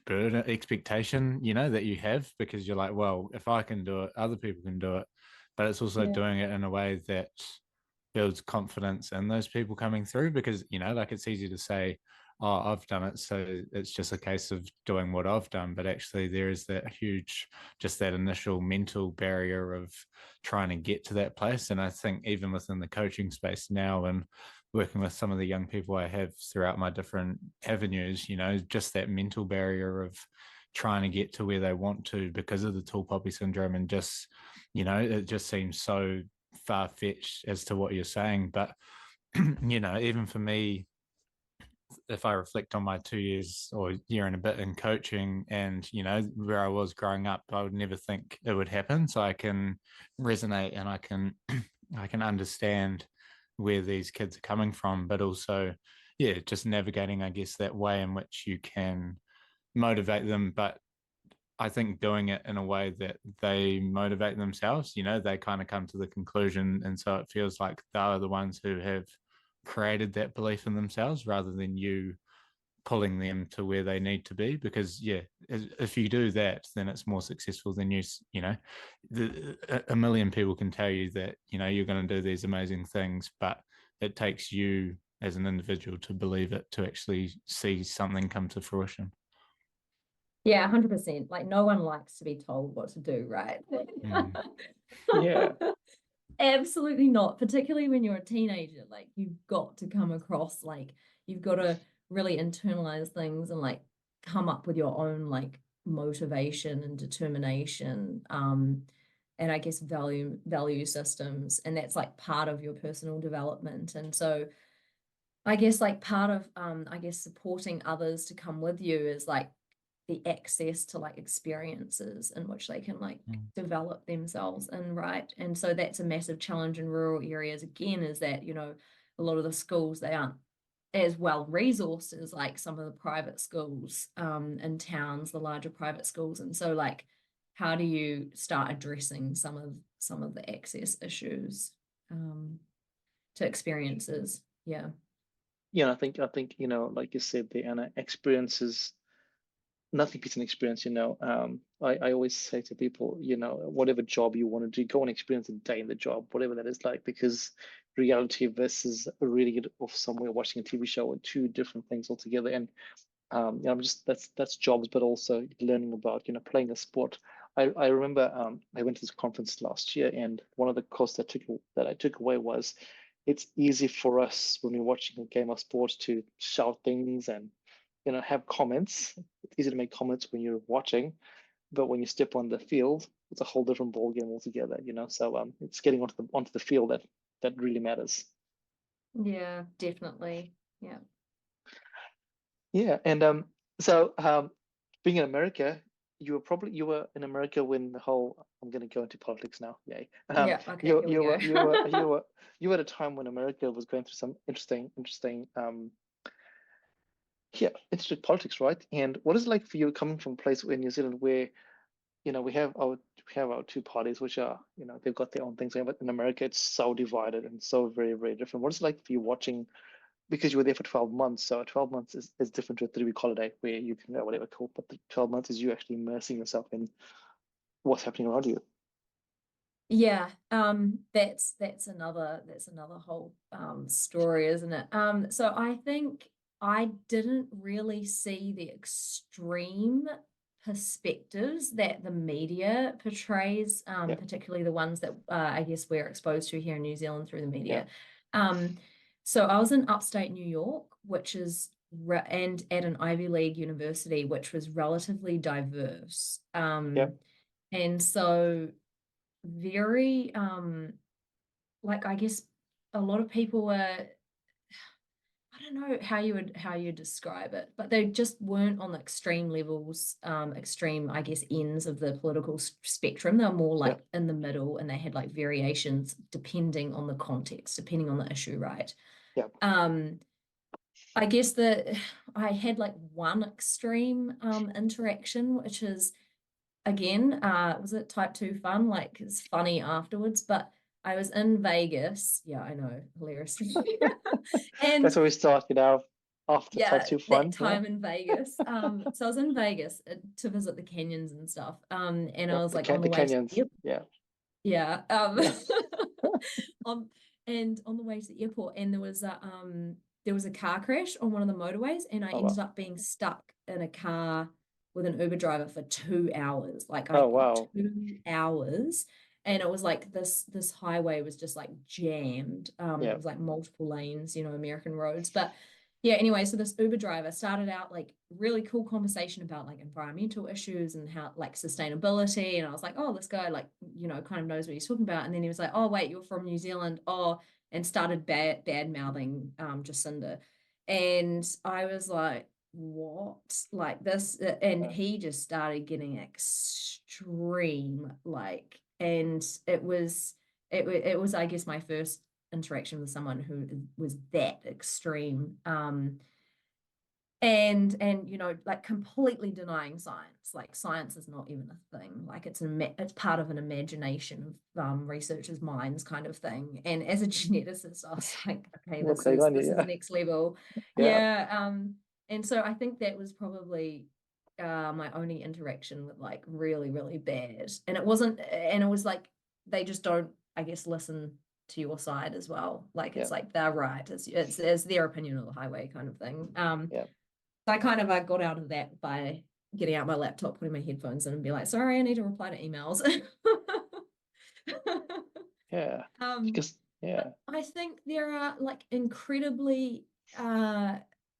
burden expectation, that you have because you're like, well, if I can do it, other people can do it, but it's also Yeah. doing it in a way that builds confidence in those people coming through because like it's easy to say, oh, I've done it, so it's just a case of doing what I've done, but actually there is that huge, just that initial mental barrier of trying to get to that place. And I think even within the coaching space now and working with some of the young people I have throughout my different avenues, just that mental barrier of trying to get to where they want to because of the tall poppy syndrome and just it just seems so far-fetched as to what you're saying, but even for me, if I reflect on my 2 years or year and a bit in coaching and where I was growing up, I would never think it would happen, so I can resonate and I can I can understand where these kids are coming from, but also yeah, just navigating, I guess, that way in which you can motivate them, but I think doing it in a way that they motivate themselves, they kind of come to the conclusion. And so it feels like they're the ones who have created that belief in themselves rather than you pulling them to where they need to be. Because, yeah, if you do that, then it's more successful than a million people can tell you that, you're going to do these amazing things, but it takes you as an individual to believe it to actually see something come to fruition. Yeah, 100%. Like no one likes to be told what to do, right? Yeah. Absolutely not. Particularly when you're a teenager, like you've got to come across, like you've got to really internalize things and like come up with your own like motivation and determination. And I guess value systems. And that's like part of your personal development. And so I guess like part of supporting others to come with you is like the access to like experiences in which they can like develop themselves in, right? And so that's a massive challenge in rural areas again, is that a lot of the schools, they aren't as well resourced as like some of the private schools in towns, the larger private schools. And so like how do you start addressing some of some of the access issues to experiences. Yeah. Yeah, I think like you said, the Anna, experiences, nothing beats an experience. I always say to people, whatever job you want to do, go and experience a day in the job, whatever that is like, because reality versus reading it off somewhere, watching a TV show, are two different things altogether. And just that's jobs, but also learning about playing a sport. I remember I went to this conference last year, and one of the quotes that I took away was, it's easy for us when we're watching a game of sports to shout things and have comments. It's easy to make comments when you're watching, but when you step on the field, it's a whole different ball game altogether. So it's getting onto the field that really matters. Yeah, definitely. Yeah. Yeah, and so being in America, you were in America when the whole, I'm going to go into politics now. Yay. Yeah. Okay. Here we go. You were at a time when America was going through some interesting interesting politics, right? And what is it like for you coming from a place in New Zealand where we have our two parties, which are they've got their own things, but in America it's so divided and so very, very different. What is it like for you watching, because you were there for 12 months, so 12 months is different to a 3-week holiday where you can go whatever, cool, but the 12 months is you actually immersing yourself in what's happening around you. Yeah, that's another whole story, isn't it? So I think I didn't really see the extreme perspectives that the media portrays, particularly the ones that I guess we're exposed to here in New Zealand through the media. So I was in upstate New York, which is and at an Ivy League university, which was relatively diverse. And so very like I guess a lot of people were, I don't know how you describe it, but they just weren't on the extreme levels, extreme I guess ends of the political spectrum. They're more like in the middle, and they had like variations depending on the context, depending on the issue, right? I guess that I had like one extreme interaction, which is, again, was it type 2 fun? Like, it's funny afterwards, but I was in Vegas. Yeah, I know, hilarious. And that's where we start, after type 2 fun. That time in Vegas. So I was in Vegas to visit the canyons and stuff. And I was like on the way canyons. to the and on the way to the airport, and there was a car crash on one of the motorways, and I ended up being stuck in a car with an Uber driver for 2 hours. Like 2 hours. And it was like this highway was just like jammed. It was like multiple lanes, American roads. But yeah, anyway, so this Uber driver started out like really cool conversation about like environmental issues and how like sustainability. And I was like, oh, this guy like, kind of knows what he's talking about. And then he was like, oh, wait, you're from New Zealand. Oh, and started bad mouthing Jacinda. And I was like, what, like this? And he just started getting extreme, like, and it was I guess my first interaction with someone who was that extreme, and like completely denying science. Like, science is not even a thing. Like, it's part of an imagination of researchers' minds, kind of thing. And as a geneticist, I was like, okay, this is next level. And so I think that was probably my only interaction with like really, really bad. And it was like, they just don't, I guess, listen to your side as well. Like, it's like, they're right. It's their opinion of the highway, kind of thing. So I kind of got out of that by getting out my laptop, putting my headphones in, and be like, sorry, I need to reply to emails. Because I think there are like incredibly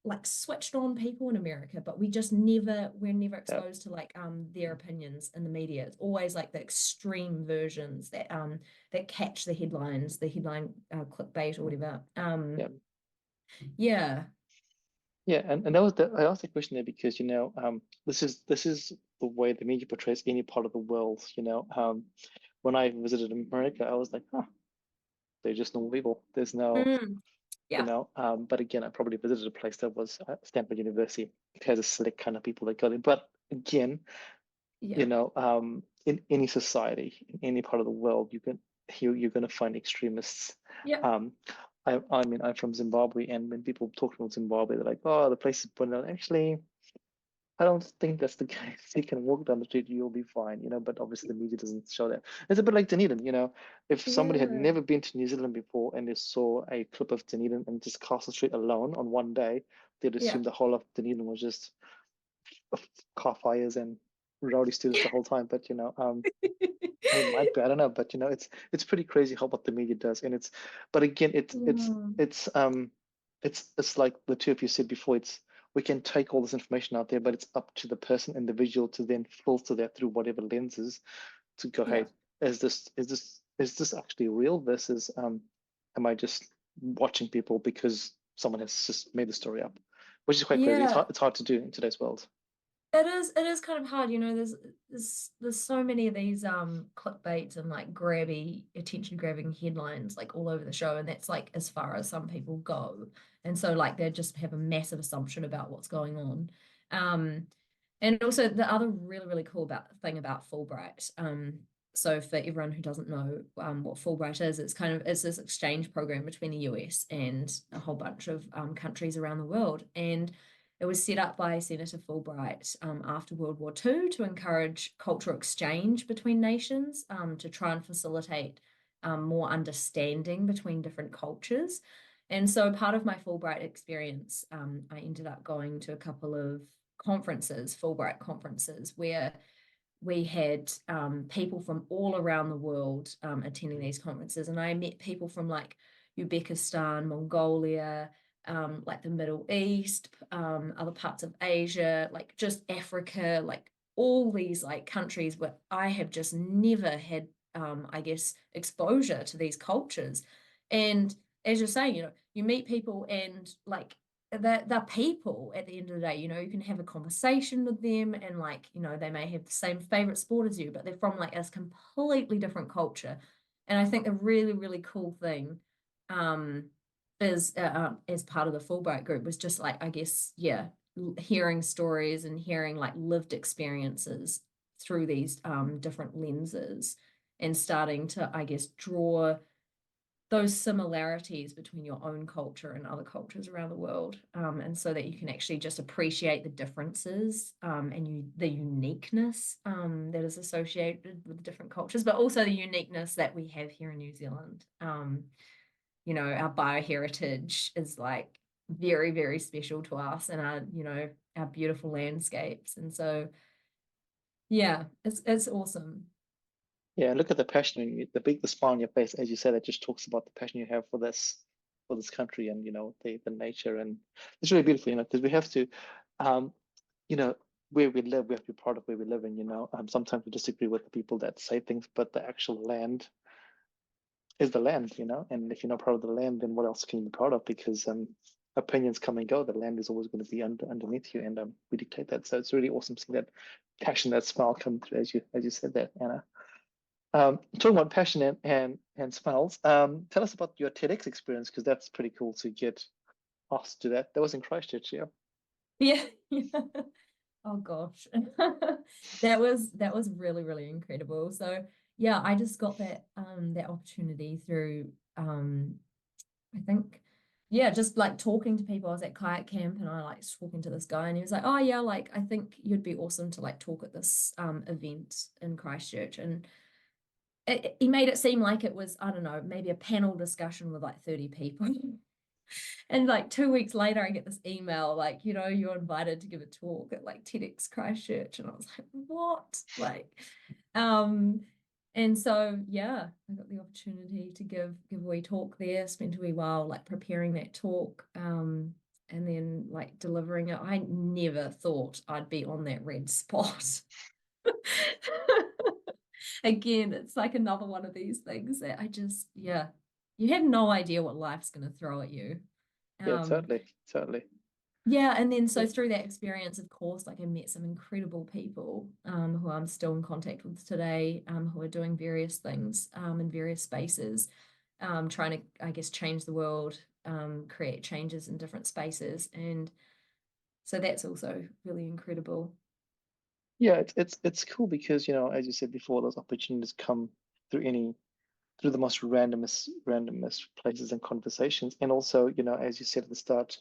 like switched on people in America, but we're never exposed to like their opinions in the media. It's always like the extreme versions that catch the headlines, the headline clickbait or whatever. And I asked the question there because this is the way the media portrays any part of the world. When I visited America, I was like, they're just normal people. There's no but again, I probably visited a place that was Stanford University. It has a select kind of people that got in. But again, Yeah. In any society, in any part of the world, you're going to find extremists. Yeah. Um, I mean, I'm from Zimbabwe, and when people talk about Zimbabwe, they're like, "Oh, the place is burning down." Actually, I don't think that's the case. You can walk down the street, you'll be fine, But obviously, the media doesn't show that. It's a bit like Dunedin. If somebody had Yeah. never been to New Zealand before and they saw a clip of Dunedin and just Castle Street alone on one day, they'd Yeah. assume the whole of Dunedin was just car fires and rowdy students the whole time. But it might be, I don't know. But it's pretty crazy how what the media does, and but again, it's like the two of you said before. We can take all this information out there, but it's up to the person, individual, to then filter that through whatever lenses to go, Yeah. hey, is this actually real versus am I just watching people because someone has just made the story up, which is quite crazy. Yeah. It's hard to do in today's world. It is kind of hard, there's so many of these clickbaits and like attention grabbing headlines like all over the show, and that's like as far as some people go. And so like they just have a massive assumption about what's going on. And also the other really, really cool thing about Fulbright, so for everyone who doesn't know what Fulbright is, it's this exchange program between the US and a whole bunch of countries around the world. And it was set up by Senator Fulbright after World War II to encourage cultural exchange between nations, to try and facilitate more understanding between different cultures. And so part of my Fulbright experience, I ended up going to a couple of Fulbright conferences, where we had people from all around the world attending these conferences. And I met people from like Uzbekistan, Mongolia, like the Middle East, other parts of Asia, like just Africa, like all these like countries where I have just never had, I guess, exposure to these cultures. And as you're saying, you meet people and like they're people at the end of the day. You can have a conversation with them, and like they may have the same favorite sport as you, but they're from like a completely different culture. And I think the really, really cool thing is as part of the Fulbright group was just like, I guess, yeah, hearing stories and hearing like lived experiences through these different lenses, and starting to, I guess, draw those similarities between your own culture and other cultures around the world, and so that you can actually just appreciate the differences, and the uniqueness that is associated with different cultures, but also the uniqueness that we have here in New Zealand. Our bioheritage is like very, very special to us, and our beautiful landscapes. And so, yeah, it's awesome. Yeah, look at the passion, the smile on your face, as you said. That just talks about the passion you have for this country, and the nature, and it's really beautiful, because we have to, um, where we live, we have to be proud of where we live in. Sometimes we disagree with the people that say things, but the actual land is the land, and if you're not proud of the land, then what else can you be proud of? Because opinions come and go. The land is always going to be underneath you, and we dictate that. So it's really awesome seeing that passion, that smile come through, as you said that, Anna. Talking about passion and smiles, tell us about your TEDx experience, because that's pretty cool to get asked to do that. That was in Christchurch, yeah. Yeah. Oh gosh. That was really, really incredible. So yeah, I just got that opportunity through I think, yeah, just like talking to people. I was at kayak camp, and I like talking to this guy, and he was like, oh yeah, like I think you'd be awesome to like talk at this event in Christchurch. And he made it seem like it was, I don't know, maybe a panel discussion with like 30 people. And like 2 weeks later, I get this email like, you're invited to give a talk at like TEDx Christchurch. And I was like, what? Like, and so yeah, I got the opportunity to give a wee talk there, spent a wee while like preparing that talk, and then like delivering it. I never thought I'd be on that red spot. Again, it's like another one of these things that yeah, you have no idea what life's going to throw at you. Yeah, totally. Yeah, and then so through that experience, of course, like I met some incredible people who I'm still in contact with today, who are doing various things in various spaces, trying to, I guess, change the world, create changes in different spaces. And so that's also really incredible. Yeah, it's cool because, as you said before, those opportunities come through the most randomest places and conversations. And also, as you said at the start,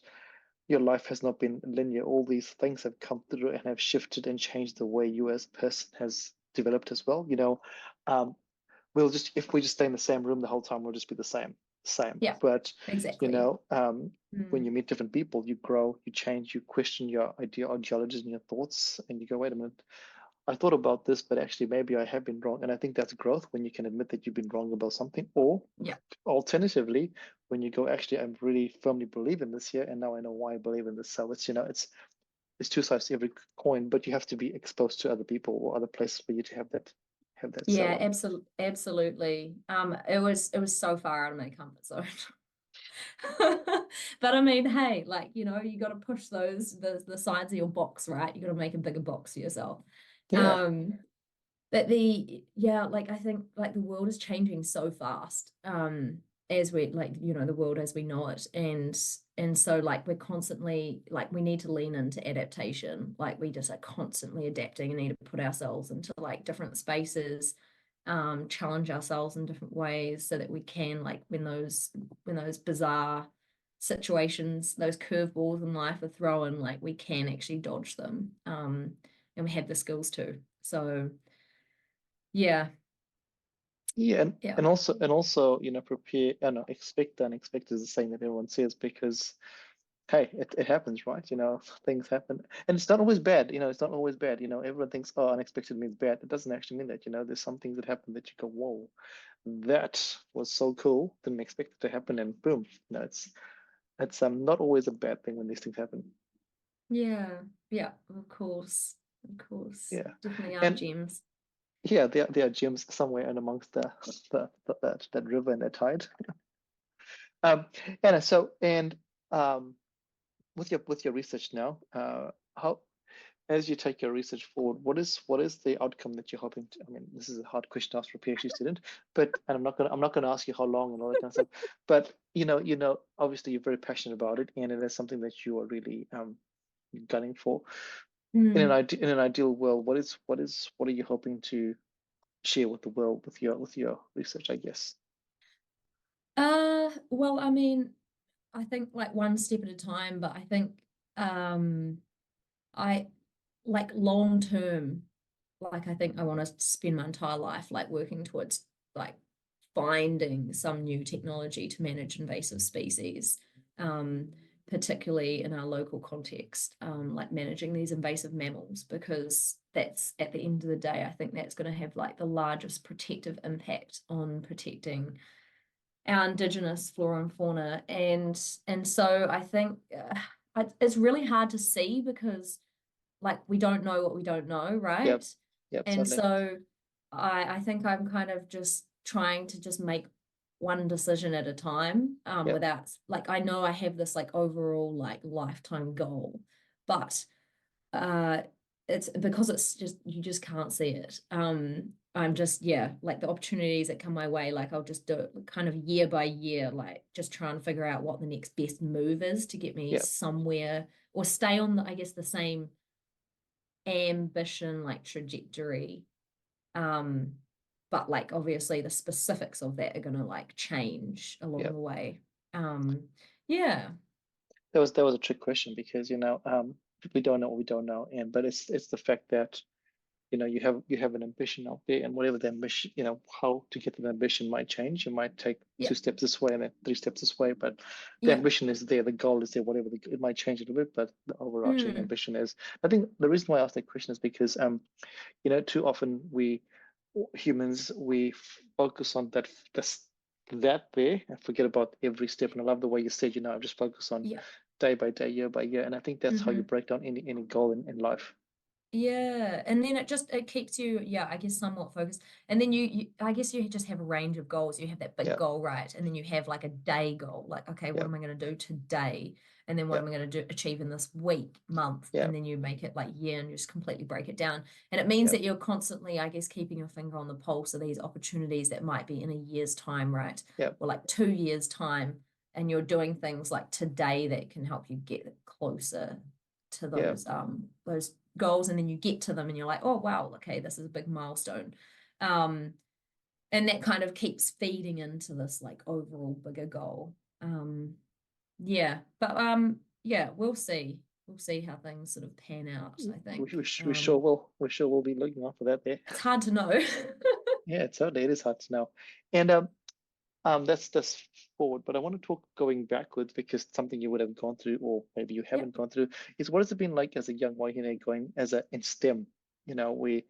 your life has not been linear. All these things have come through and have shifted and changed the way you as a person has developed as well. Um, if we just stay in the same room the whole time, we'll just be the same. Yeah, But exactly. when you meet different people, you grow, you change, you question your ideologies and your thoughts, and you go, wait a minute, I thought about this, but actually maybe I have been wrong. And I think that's growth, when you can admit that you've been wrong about something. Or Yeah. alternatively, when you go, actually, I really firmly believe in this here, and now I know why I believe in this. So it's two sides to every coin, but you have to be exposed to other people or other places for you to have that Yeah, so absolutely. It was so far out of my comfort zone. But I mean, hey, like, you got to push the sides of your box, right? You got to make a bigger box for yourself. yeah. But like I think like the world is changing so fast. As we like, the world as we know it. And so like we're constantly like we need to lean into adaptation. Like we just are constantly adapting and need to put ourselves into like different spaces, challenge ourselves in different ways so that we can, like, when those bizarre situations, those curveballs in life are thrown, like we can actually dodge them. And we have the skills to. So yeah. Yeah, Yeah. and also, prepare. I know, expect the unexpected is the saying that everyone says, because hey, it happens, right? Things happen, and it's not always bad. It's not always bad. Everyone thinks, oh, unexpected means bad. It doesn't actually mean that. There's some things that happen that you go, whoa, that was so cool. Didn't expect it to happen, and boom. It's not always a bad thing when these things happen. Yeah. Of course. Yeah, Definitely are and gems. yeah, there are gems somewhere in amongst that river and that tide. Um, Anna, um, with your research now, how as you take your research forward, what is the outcome that you're hoping to? I mean, this is a hard question to ask for a PhD student, but and I'm not gonna ask you how long and all that kind of stuff. But obviously you're very passionate about it, and it is something that you are really gunning for. In an ideal world, what are you hoping to share with the world with your research, I guess? Well, I mean, I think like one step at a time, but I think I like long term, like I think I want to spend my entire life like working towards like finding some new technology to manage invasive species, particularly in our local context, like managing these invasive mammals, because that's at the end of the day, I think that's going to have like the largest protective impact on protecting our indigenous flora and fauna. And so I think it's really hard to see because like we don't know what we don't know, right? Yep, yep, And certainly. so I think I'm kind of just trying to just make one decision at a time, Yep, without, like, I know I have this like overall like lifetime goal, but uh it's because it's just you just can't see it. I'm just, yeah, like the opportunities that come my way, like I'll just do it kind of year by year, like just try and figure out what the next best move is to get me yep, somewhere or stay on the, I guess, the same ambition like trajectory. um but like obviously the specifics of that are going to like change along yep. the way. Yeah. That was a trick question, because we don't know what we don't know, and but it's the fact that you have an ambition out there, and whatever the ambition, how to get to the ambition might change. You might take Yeah. 2 steps this way and then 3 steps this way, but the Yeah. ambition is there, the goal is there, whatever it might change a little bit, but the overarching Mm. ambition is. I think the reason why I asked that question is because too often we humans, we focus on that there and forget about every step. And I love the way you said, I'm just focused on Yeah. day by day, year by year. And I think that's how you Mm-hmm. break down any goal in life. Yeah, and then it keeps you, yeah, I guess somewhat focused. And then I guess you just have a range of goals. You have that big Yeah, goal, right? And then you have like a day goal, like, okay, what yeah, am I going to do today? And then what yeah, am I going to achieve in this week, month? yeah, And then you make it like year and you just completely break it down. And it means yeah, that you're constantly, I guess, keeping your finger on the pulse of these opportunities that might be in a year's time, right? yeah, Or like 2 years' time. And you're doing things like today that can help you get closer to yeah. those goals, and then you get to them and you're like, oh wow, okay, this is a big milestone. And that kind of keeps feeding into this like overall bigger goal. Yeah, but yeah, we'll see how things sort of pan out, I think. We sure will. We sure will be looking out for that there. It's hard to know. Yeah, totally. It is hard to know. And that's forward, but I want to talk going backwards, because something you would have gone through, or maybe you haven't gone through, is what has it been like as a young Wahine going in STEM? We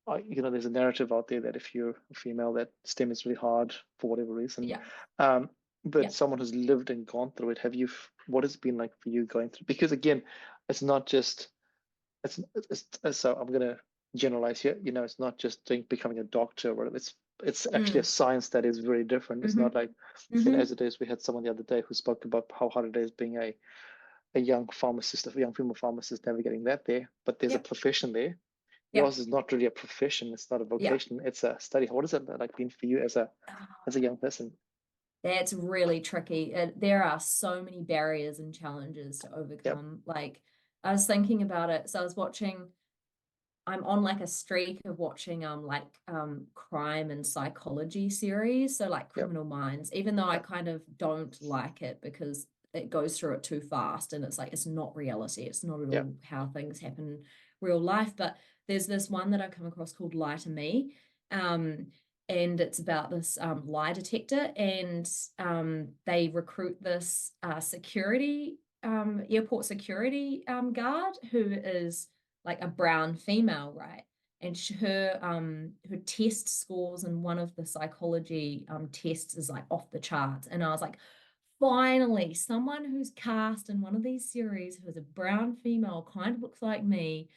there's a narrative out there that if you're a female, that STEM is really hard for whatever reason. Yeah. But someone who's lived and gone through it, what has it been like for you going through? Because again, it's not just, so I'm gonna generalize here. It's not just becoming a doctor or whatever. It's actually a science that is very different. It's not like, as it is. We had someone the other day who spoke about how hard it is being a young pharmacist, a young female pharmacist, navigating that there. But there's a profession there. Yours is not really a profession. It's not a vocation. It's a study. What has it like been for you as a young person? That's really tricky. There are so many barriers and challenges to overcome. Like, I was thinking about it. So I'm on like a streak of watching crime and psychology series. So like Criminal Minds, even though I kind of don't like it because it goes through it too fast, and it's like, it's not reality. It's not at all how things happen in real life. But there's this one that I've come across called Lie to Me. And it's about this lie detector, and they recruit this airport security guard who is like a brown female, right? And her test scores in one of the psychology tests is like off the charts. And I was like, finally, someone who's cast in one of these series who is a brown female, kind of looks like me,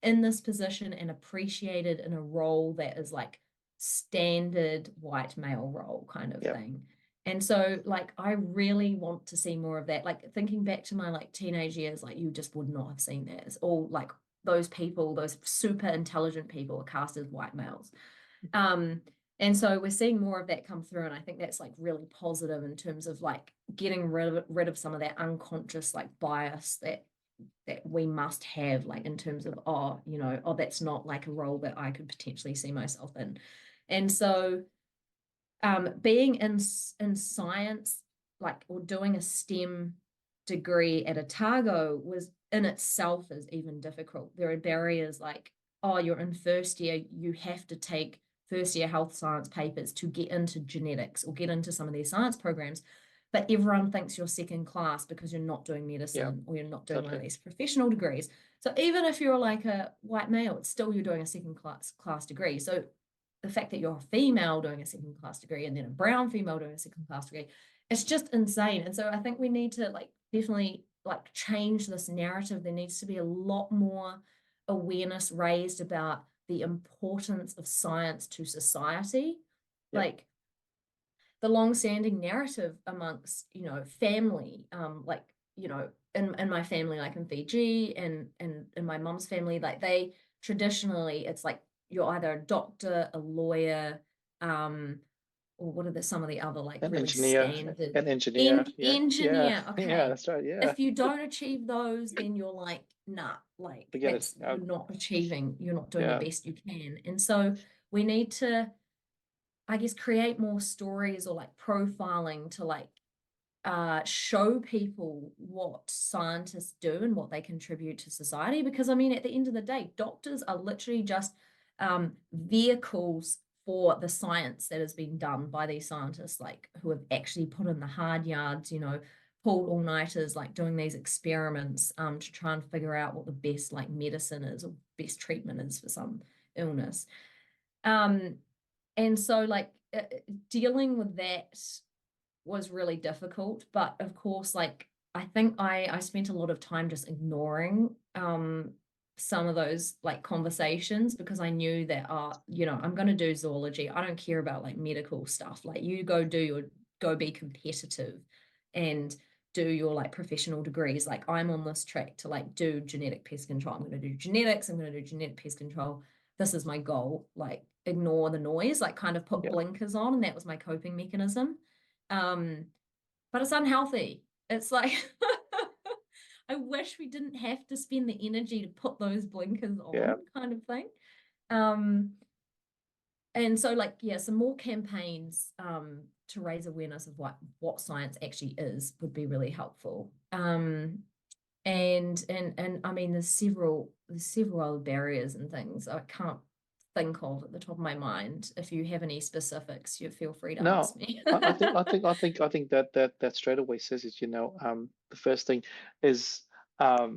in this position and appreciated in a role that is like standard white male role kind of thing. And so like, I really want to see more of that. Like, thinking back to my like teenage years, like, you just would not have seen that. It's all like those people, those super intelligent people, are cast as white males. And so we're seeing more of that come through, and I think that's like really positive in terms of like getting rid of some of that unconscious like bias that we must have, like in terms of that's not like a role that I could potentially see myself in. And so being in science, like, or doing a STEM degree at Otago was in itself is even difficult. There are barriers like, you're in first year, you have to take first year health science papers to get into genetics or get into some of these science programs. But everyone thinks you're second class because you're not doing medicine or you're not doing one of these professional degrees. So even if you're like a white male, it's still you're doing a second class degree. So the fact that you're a female doing a second class degree and then a brown female doing a second class degree, it's just insane. And so I think we need to like definitely like change this narrative. There needs to be a lot more awareness raised about the importance of science to society. Like, the long-standing narrative amongst family, in my family, like in Fiji and in my mom's family, like they traditionally, it's like you're either a doctor, a lawyer, or what are some of the other like really standard engineer. Engineer. Okay. Yeah, that's right. Yeah. If you don't achieve those, then you're like, nah, like you're not achieving, you're not doing the best you can. And so we need to, I guess, create more stories or like profiling to like show people what scientists do and what they contribute to society. Because I mean, at the end of the day, doctors are literally just vehicles for the science that has been done by these scientists, like who have actually put in the hard yards, pulled all-nighters, like doing these experiments to try and figure out what the best like medicine is or best treatment is for some illness. And so like dealing with that was really difficult. But of course, like, I think I spent a lot of time just ignoring some of those like conversations, because I knew that, I'm going to do zoology. I don't care about like medical stuff. Like, you go be competitive and do your like professional degrees. Like, I'm on this track to like do genetic pest control. I'm going to do genetics. I'm going to do genetic pest control. This is my goal. Like, ignore the noise, like kind of put blinkers on. And that was my coping mechanism. But it's unhealthy. It's like, I wish we didn't have to spend the energy to put those blinkers on, kind of thing. And so like, yeah, some more campaigns to raise awareness of what science actually is would be really helpful. And I mean, there's several other barriers and things I can't think of at the top of my mind. If you have any specifics, you feel free to ask me. I think that straight away says it. The first thing is, a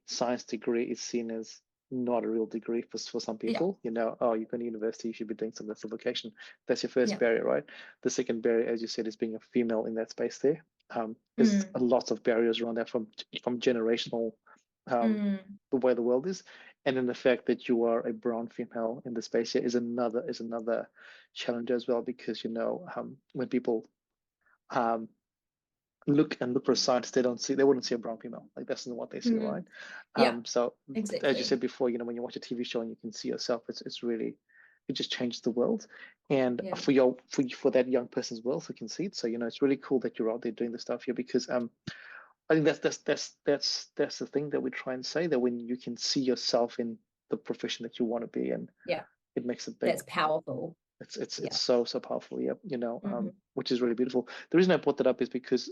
science degree is seen as not a real degree for some people. You've gone to university, you should be doing some vocation. That's your first barrier, right? The second barrier, as you said, is being a female in that space there. There's a lot of barriers around that from generational, the way the world is, and then the fact that you are a brown female in the space here is another challenge as well, because when people look for a scientist, they wouldn't see a brown female. Like, that's not what they see, right? So exactly. As you said before, when you watch a TV show and you can see yourself, it's really, it just changes the world. And for that young person's world who can see it. So it's really cool that you're out there doing the stuff here, because I think that's the thing that we try and say, that when you can see yourself in the profession that you want to be in, it makes a big. That's powerful. It's so powerful, which is really beautiful. The reason I brought that up is because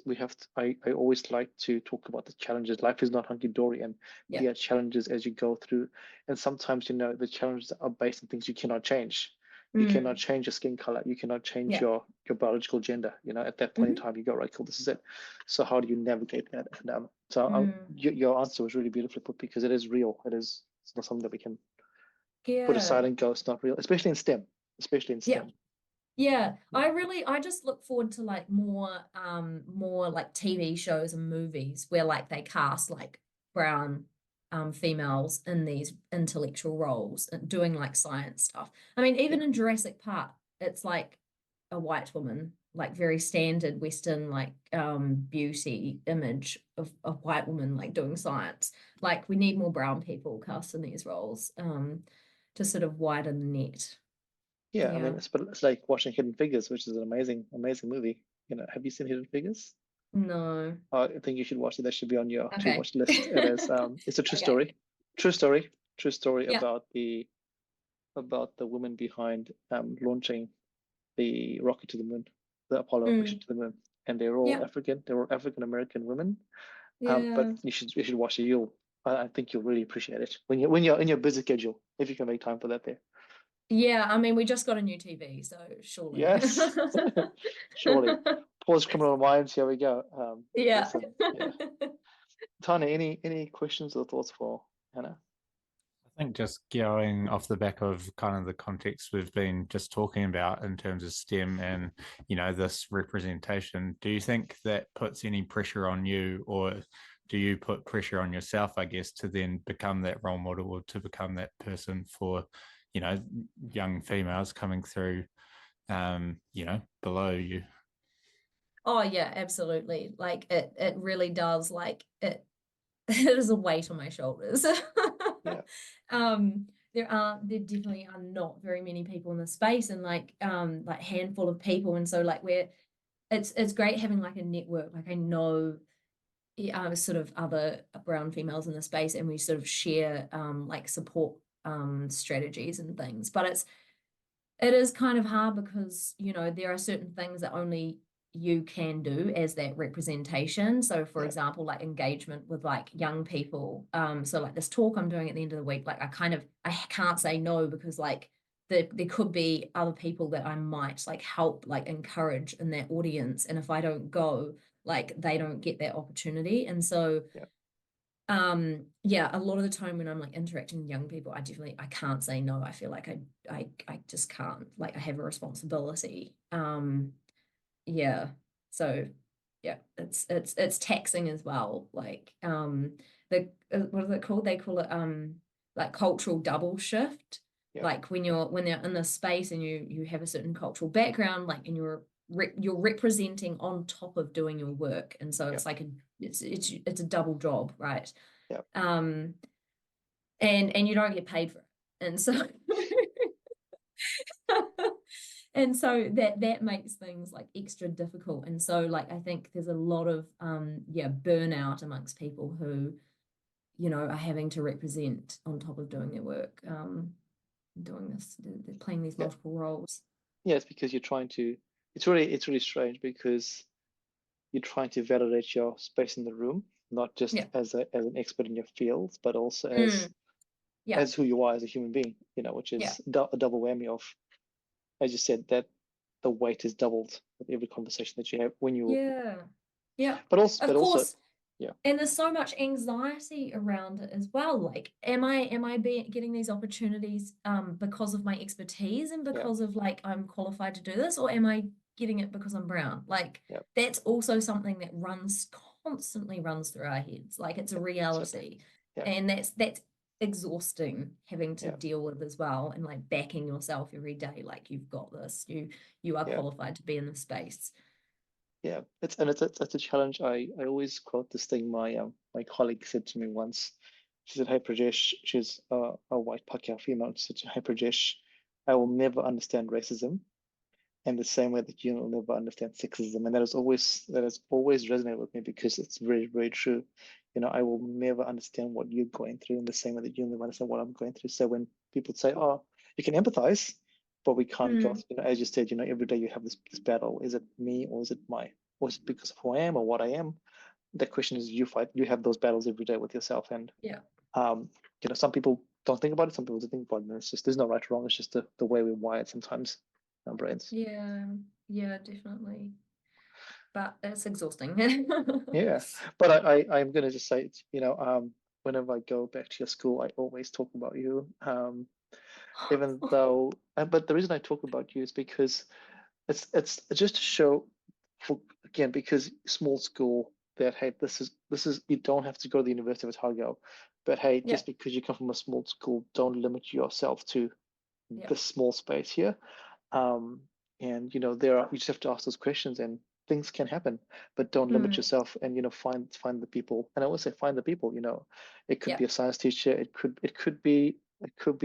I always like to talk about the challenges. Life is not hunky-dory, and there are challenges as you go through. And sometimes, the challenges are based on things you cannot change. You cannot change your skin color. You cannot change your biological gender. At that point in time, you go, right, cool, this is it. So how do you navigate that? And your answer was really beautifully put, because it is real. It's not something that we can put aside and go, it's not real, especially in STEM. I just look forward to like more like TV shows and movies where like they cast like brown females in these intellectual roles and doing like science stuff. I mean, even in Jurassic Park, it's like a white woman, like very standard Western like beauty image of a white woman like doing science. Like, we need more brown people cast in these roles to sort of widen the net. I mean, it's like watching Hidden Figures, which is an amazing movie. Have you seen Hidden Figures? No. I think you should watch it. That should be on your to watch list. It is. It's a true story. True story about the woman behind launching the rocket to the moon, the Apollo mission to the moon, and they're all African. They're all African American women. But you should watch it. I think you'll really appreciate it when you're in your busy schedule, if you can make time for that there. Yeah, I mean, we just got a new TV, so surely. Yes, surely. Pause Criminal Minds. Here we go. Awesome. Tanya, any questions or thoughts for Hannah? I think just going off the back of kind of the context we've been just talking about in terms of STEM and this representation, do you think that puts any pressure on you, or do you put pressure on yourself, I guess, to then become that role model, or to become that person for young females coming through, below you? Oh yeah, absolutely. Like it really does. Like it is a weight on my shoulders. There definitely are not very many people in the space, and like handful of people, and so like it's great having like a network. Like, I know sort of other brown females in the space, and we sort of share like support strategies and things, but it is kind of hard because there are certain things that only you can do as that representation. So for example, like engagement with like young people, so like this talk I'm doing at the end of the week, like I can't say no, because like there could be other people that I might like help like encourage in that audience, and if I don't go, like they don't get that opportunity. And so a lot of the time when I'm like interacting with young people, I can't say no. I feel like I just can't, like I have a responsibility. So it's taxing as well. Like what is it called? They call it like cultural double shift. Like when they're in this space and you have a certain cultural background, like, and you're representing on top of doing your work, and so it's like it's a double job, right? And you don't get paid for it, and so And so that makes things like extra difficult. And so like I think there's a lot of burnout amongst people who, you know, are having to represent on top of doing their work, doing this, they're playing these multiple roles. Yeah, it's because you're trying to, it's really strange because you're trying to validate your space in the room, not just as an expert in your field, but also as who you are as a human being, you know, which is a double whammy of, as you said, that the weight is doubled with every conversation that you have when you but also of course also and there's so much anxiety around it as well. Like, am I getting these opportunities because of my expertise and because of like I'm qualified to do this, or am I getting it because I'm brown? Like that's also something that constantly runs through our heads. Like it's a reality, and that's exhausting having to deal with as well, and like backing yourself every day. Like you've got this. You are qualified to be in this space. Yeah, it's a challenge. I always quote this thing my colleague said to me once. She said, "Hey Prajesh," she's a white Pakeha female. She said, "Hey Prajesh, I will never understand racism, and the same way that you will never understand sexism." And that has always resonated with me because it's very, very true. You know, I will never understand what you're going through in the same way that you'll never understand what I'm going through. So when people say, "Oh, you can empathize," but we can't go, you know, as you said, you know, every day you have this battle. Is it me or is it because of who I am or what I am? The question is, you have those battles every day with yourself. And you know, some people don't think about it, some people do think about it. And it's just, there's no right or wrong. It's just the way we're wired sometimes, our brains. Yeah, definitely. But it's exhausting. Yeah, but I'm gonna just say, you know, whenever I go back to your school, I always talk about you. Even though, but the reason I talk about you is because it's just to show, again, because small school, that hey, this is you don't have to go to the University of Otago, but hey, just because you come from a small school, don't limit yourself to this small space here. And you know, you just have to ask those questions, and things can happen, but don't limit yourself. And you know, find the people. And I always say, find the people. You know, it could be a science teacher, it could be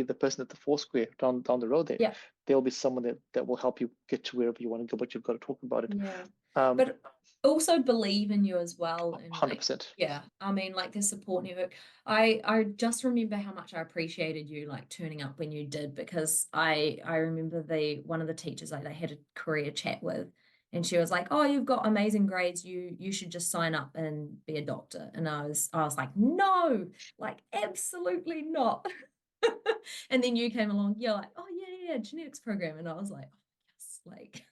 the person at the Foursquare down the road there. There'll be someone that will help you get to wherever you want to go, but you've got to talk about it. But also believe in you as well. And 100%. I mean, like the support network. I just remember how much I appreciated you like turning up when you did, because I remember one of the teachers, like they had a career chat with, and she was like, "Oh, you've got amazing grades. You should just sign up and be a doctor." And I was like, "No, like absolutely not." And then you came along, you're like, "Oh yeah, genetics program." And I was like, like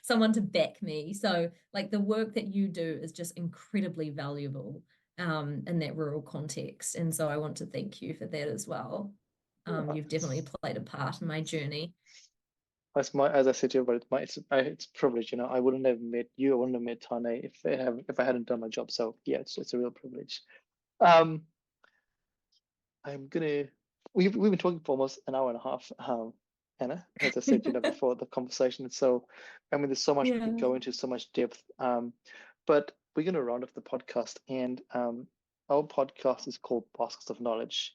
someone to back me. So like the work that you do is just incredibly valuable in that rural context, and so I want to thank you for that as well. You've definitely played a part in my journey. As I said to you, but it's privilege. You know, I wouldn't have met you, I wouldn't have met Tane if I hadn't done my job. So yeah, it's a real privilege. We've been talking for almost an hour and a half, Anna, as I said, you know, before the conversation. So, I mean, there's so much we could go into, so much depth. But we're going to round off the podcast, and our podcast is called Baskets of Knowledge.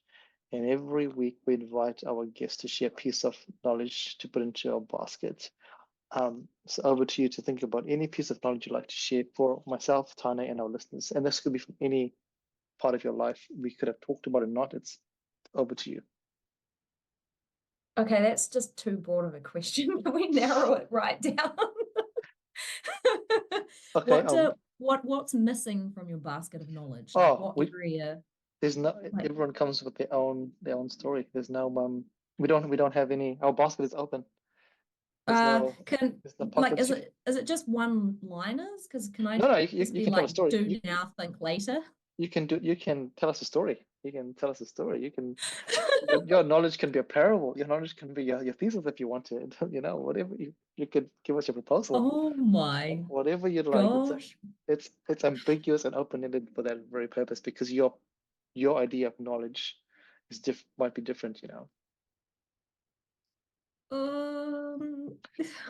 And every week we invite our guests to share a piece of knowledge to put into our basket. So over to you to think about any piece of knowledge you'd like to share for myself, Tane, and our listeners. And this could be from any part of your life. We could have talked about it or not. It's over to you. Okay, that's just too broad of a question. Can we narrow it right down? Okay. What's missing from your basket of knowledge? Like what area? There's no. Everyone comes with their own story. There's no We don't have any. Our basket is open. Is it just one liners? Because can I? No, you can tell a story. Do now, think later. You can tell us a story. You can tell us a story. You can. Your knowledge can be a parable. Your knowledge can be your thesis if you want to. You know, whatever you could give us your proposal. Oh my. Whatever you'd like. It's ambiguous and open-ended for that very purpose, because your idea of knowledge is might be different. You know.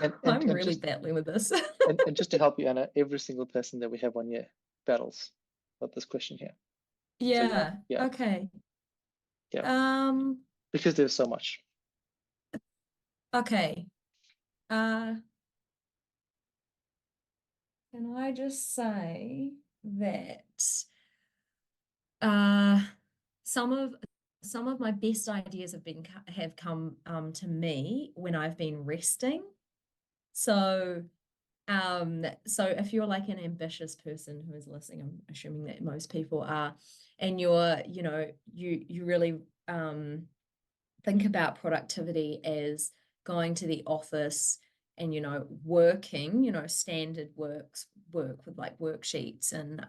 I'm really battling with this. and just to help you, Anna, every single person that we have on here battles with this question here. Yeah. So, okay. Yeah. Because there's so much. Okay. Can I just say that some of my best ideas have come to me when I've been resting. So if you're like an ambitious person who is listening, I'm assuming that most people are, and you're, you really think about productivity as going to the office and, working, standard work with like worksheets and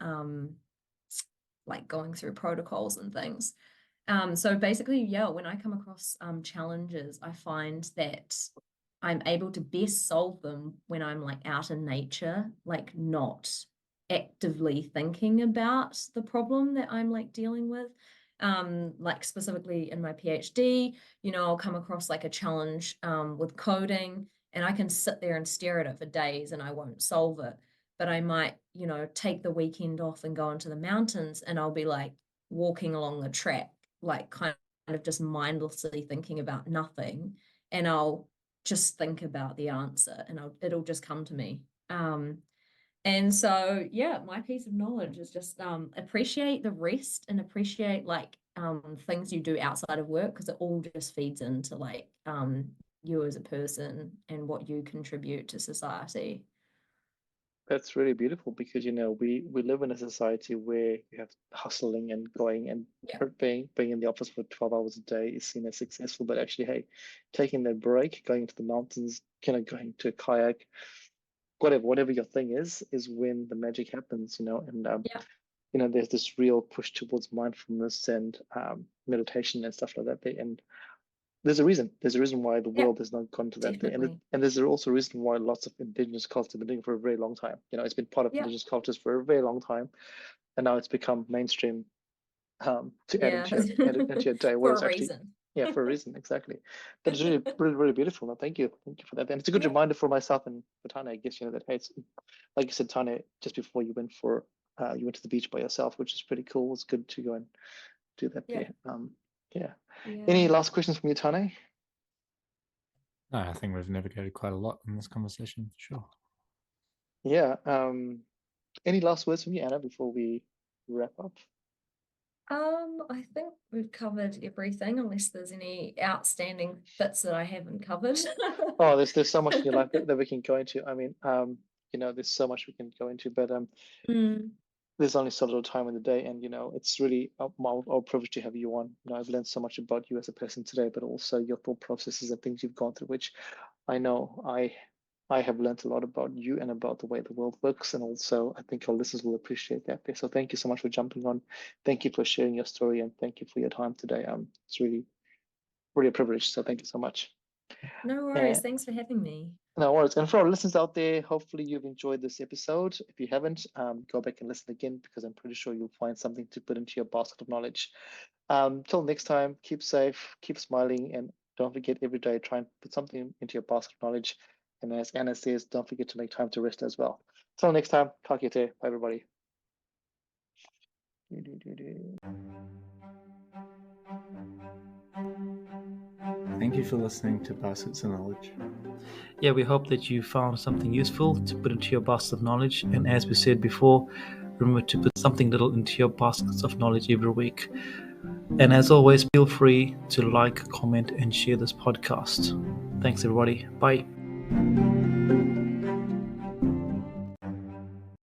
like going through protocols and things. So basically, yeah, when I come across challenges, I find that I'm able to best solve them when I'm like out in nature, like not actively thinking about the problem that I'm like dealing with. Like specifically in my PhD, I'll come across like a challenge with coding, and I can sit there and stare at it for days and I won't solve it. But I might, take the weekend off and go into the mountains, and I'll be like walking along the track, like kind of just mindlessly thinking about nothing. And I'll just think about the answer, and it'll just come to me. And so, yeah, my piece of knowledge is just appreciate the rest and appreciate like things you do outside of work, because it all just feeds into like you as a person and what you contribute to society. That's really beautiful, because we live in a society where you have hustling and going and being in the office for 12 hours a day is seen as successful. But actually, hey, taking that break, going to the mountains, going to a kayak, whatever your thing is when the magic happens. And there's this real push towards mindfulness and meditation and stuff like that. And there's a reason why the world has not gone to that. And there's also a reason why lots of indigenous cultures have been doing it for a very long time. It's been part of indigenous cultures for a very long time, and now it's become mainstream to add into your day. For a reason. Yeah, for a reason, exactly. That is really, really, really beautiful. No, thank you for that. And it's a good reminder for myself and for Tane, I guess, that hey, it's like you said, Tane, just before you went to the beach by yourself, which is pretty cool. It's good to go and do that there. Yeah. Any last questions from you, Tane? No, I think we've navigated quite a lot in this conversation, for sure. Yeah. Any last words from you, Anna, before we wrap up? I think we've covered everything, unless there's any outstanding bits that I haven't covered. Oh, there's so much in your life that we can go into. I mean, there's so much we can go into, but there's only so little time in the day, and it's really our privilege to have you on. I've learned so much about you as a person today, but also your thought processes and things you've gone through, which I know I have learned a lot about you and about the way the world works, and also I think our listeners will appreciate that. So thank you so much for jumping on. Thank you for sharing your story, and thank you for your time today. It's really, really a privilege. So thank you so much. No worries. Thanks for having me. No worries. And for our listeners out there, hopefully you've enjoyed this episode. If you haven't, go back and listen again, because I'm pretty sure you'll find something to put into your basket of knowledge. Till next time, keep safe, keep smiling, and don't forget, every day try and put something into your basket of knowledge. And as Anna says, don't forget to make time to rest as well. Till next time, ka kite. Bye, everybody. Thank you for listening to Baskets of Knowledge. Yeah, we hope that you found something useful to put into your basket of knowledge. And as we said before, remember to put something little into your baskets of knowledge every week. And as always, feel free to like, comment, and share this podcast. Thanks, everybody. Bye.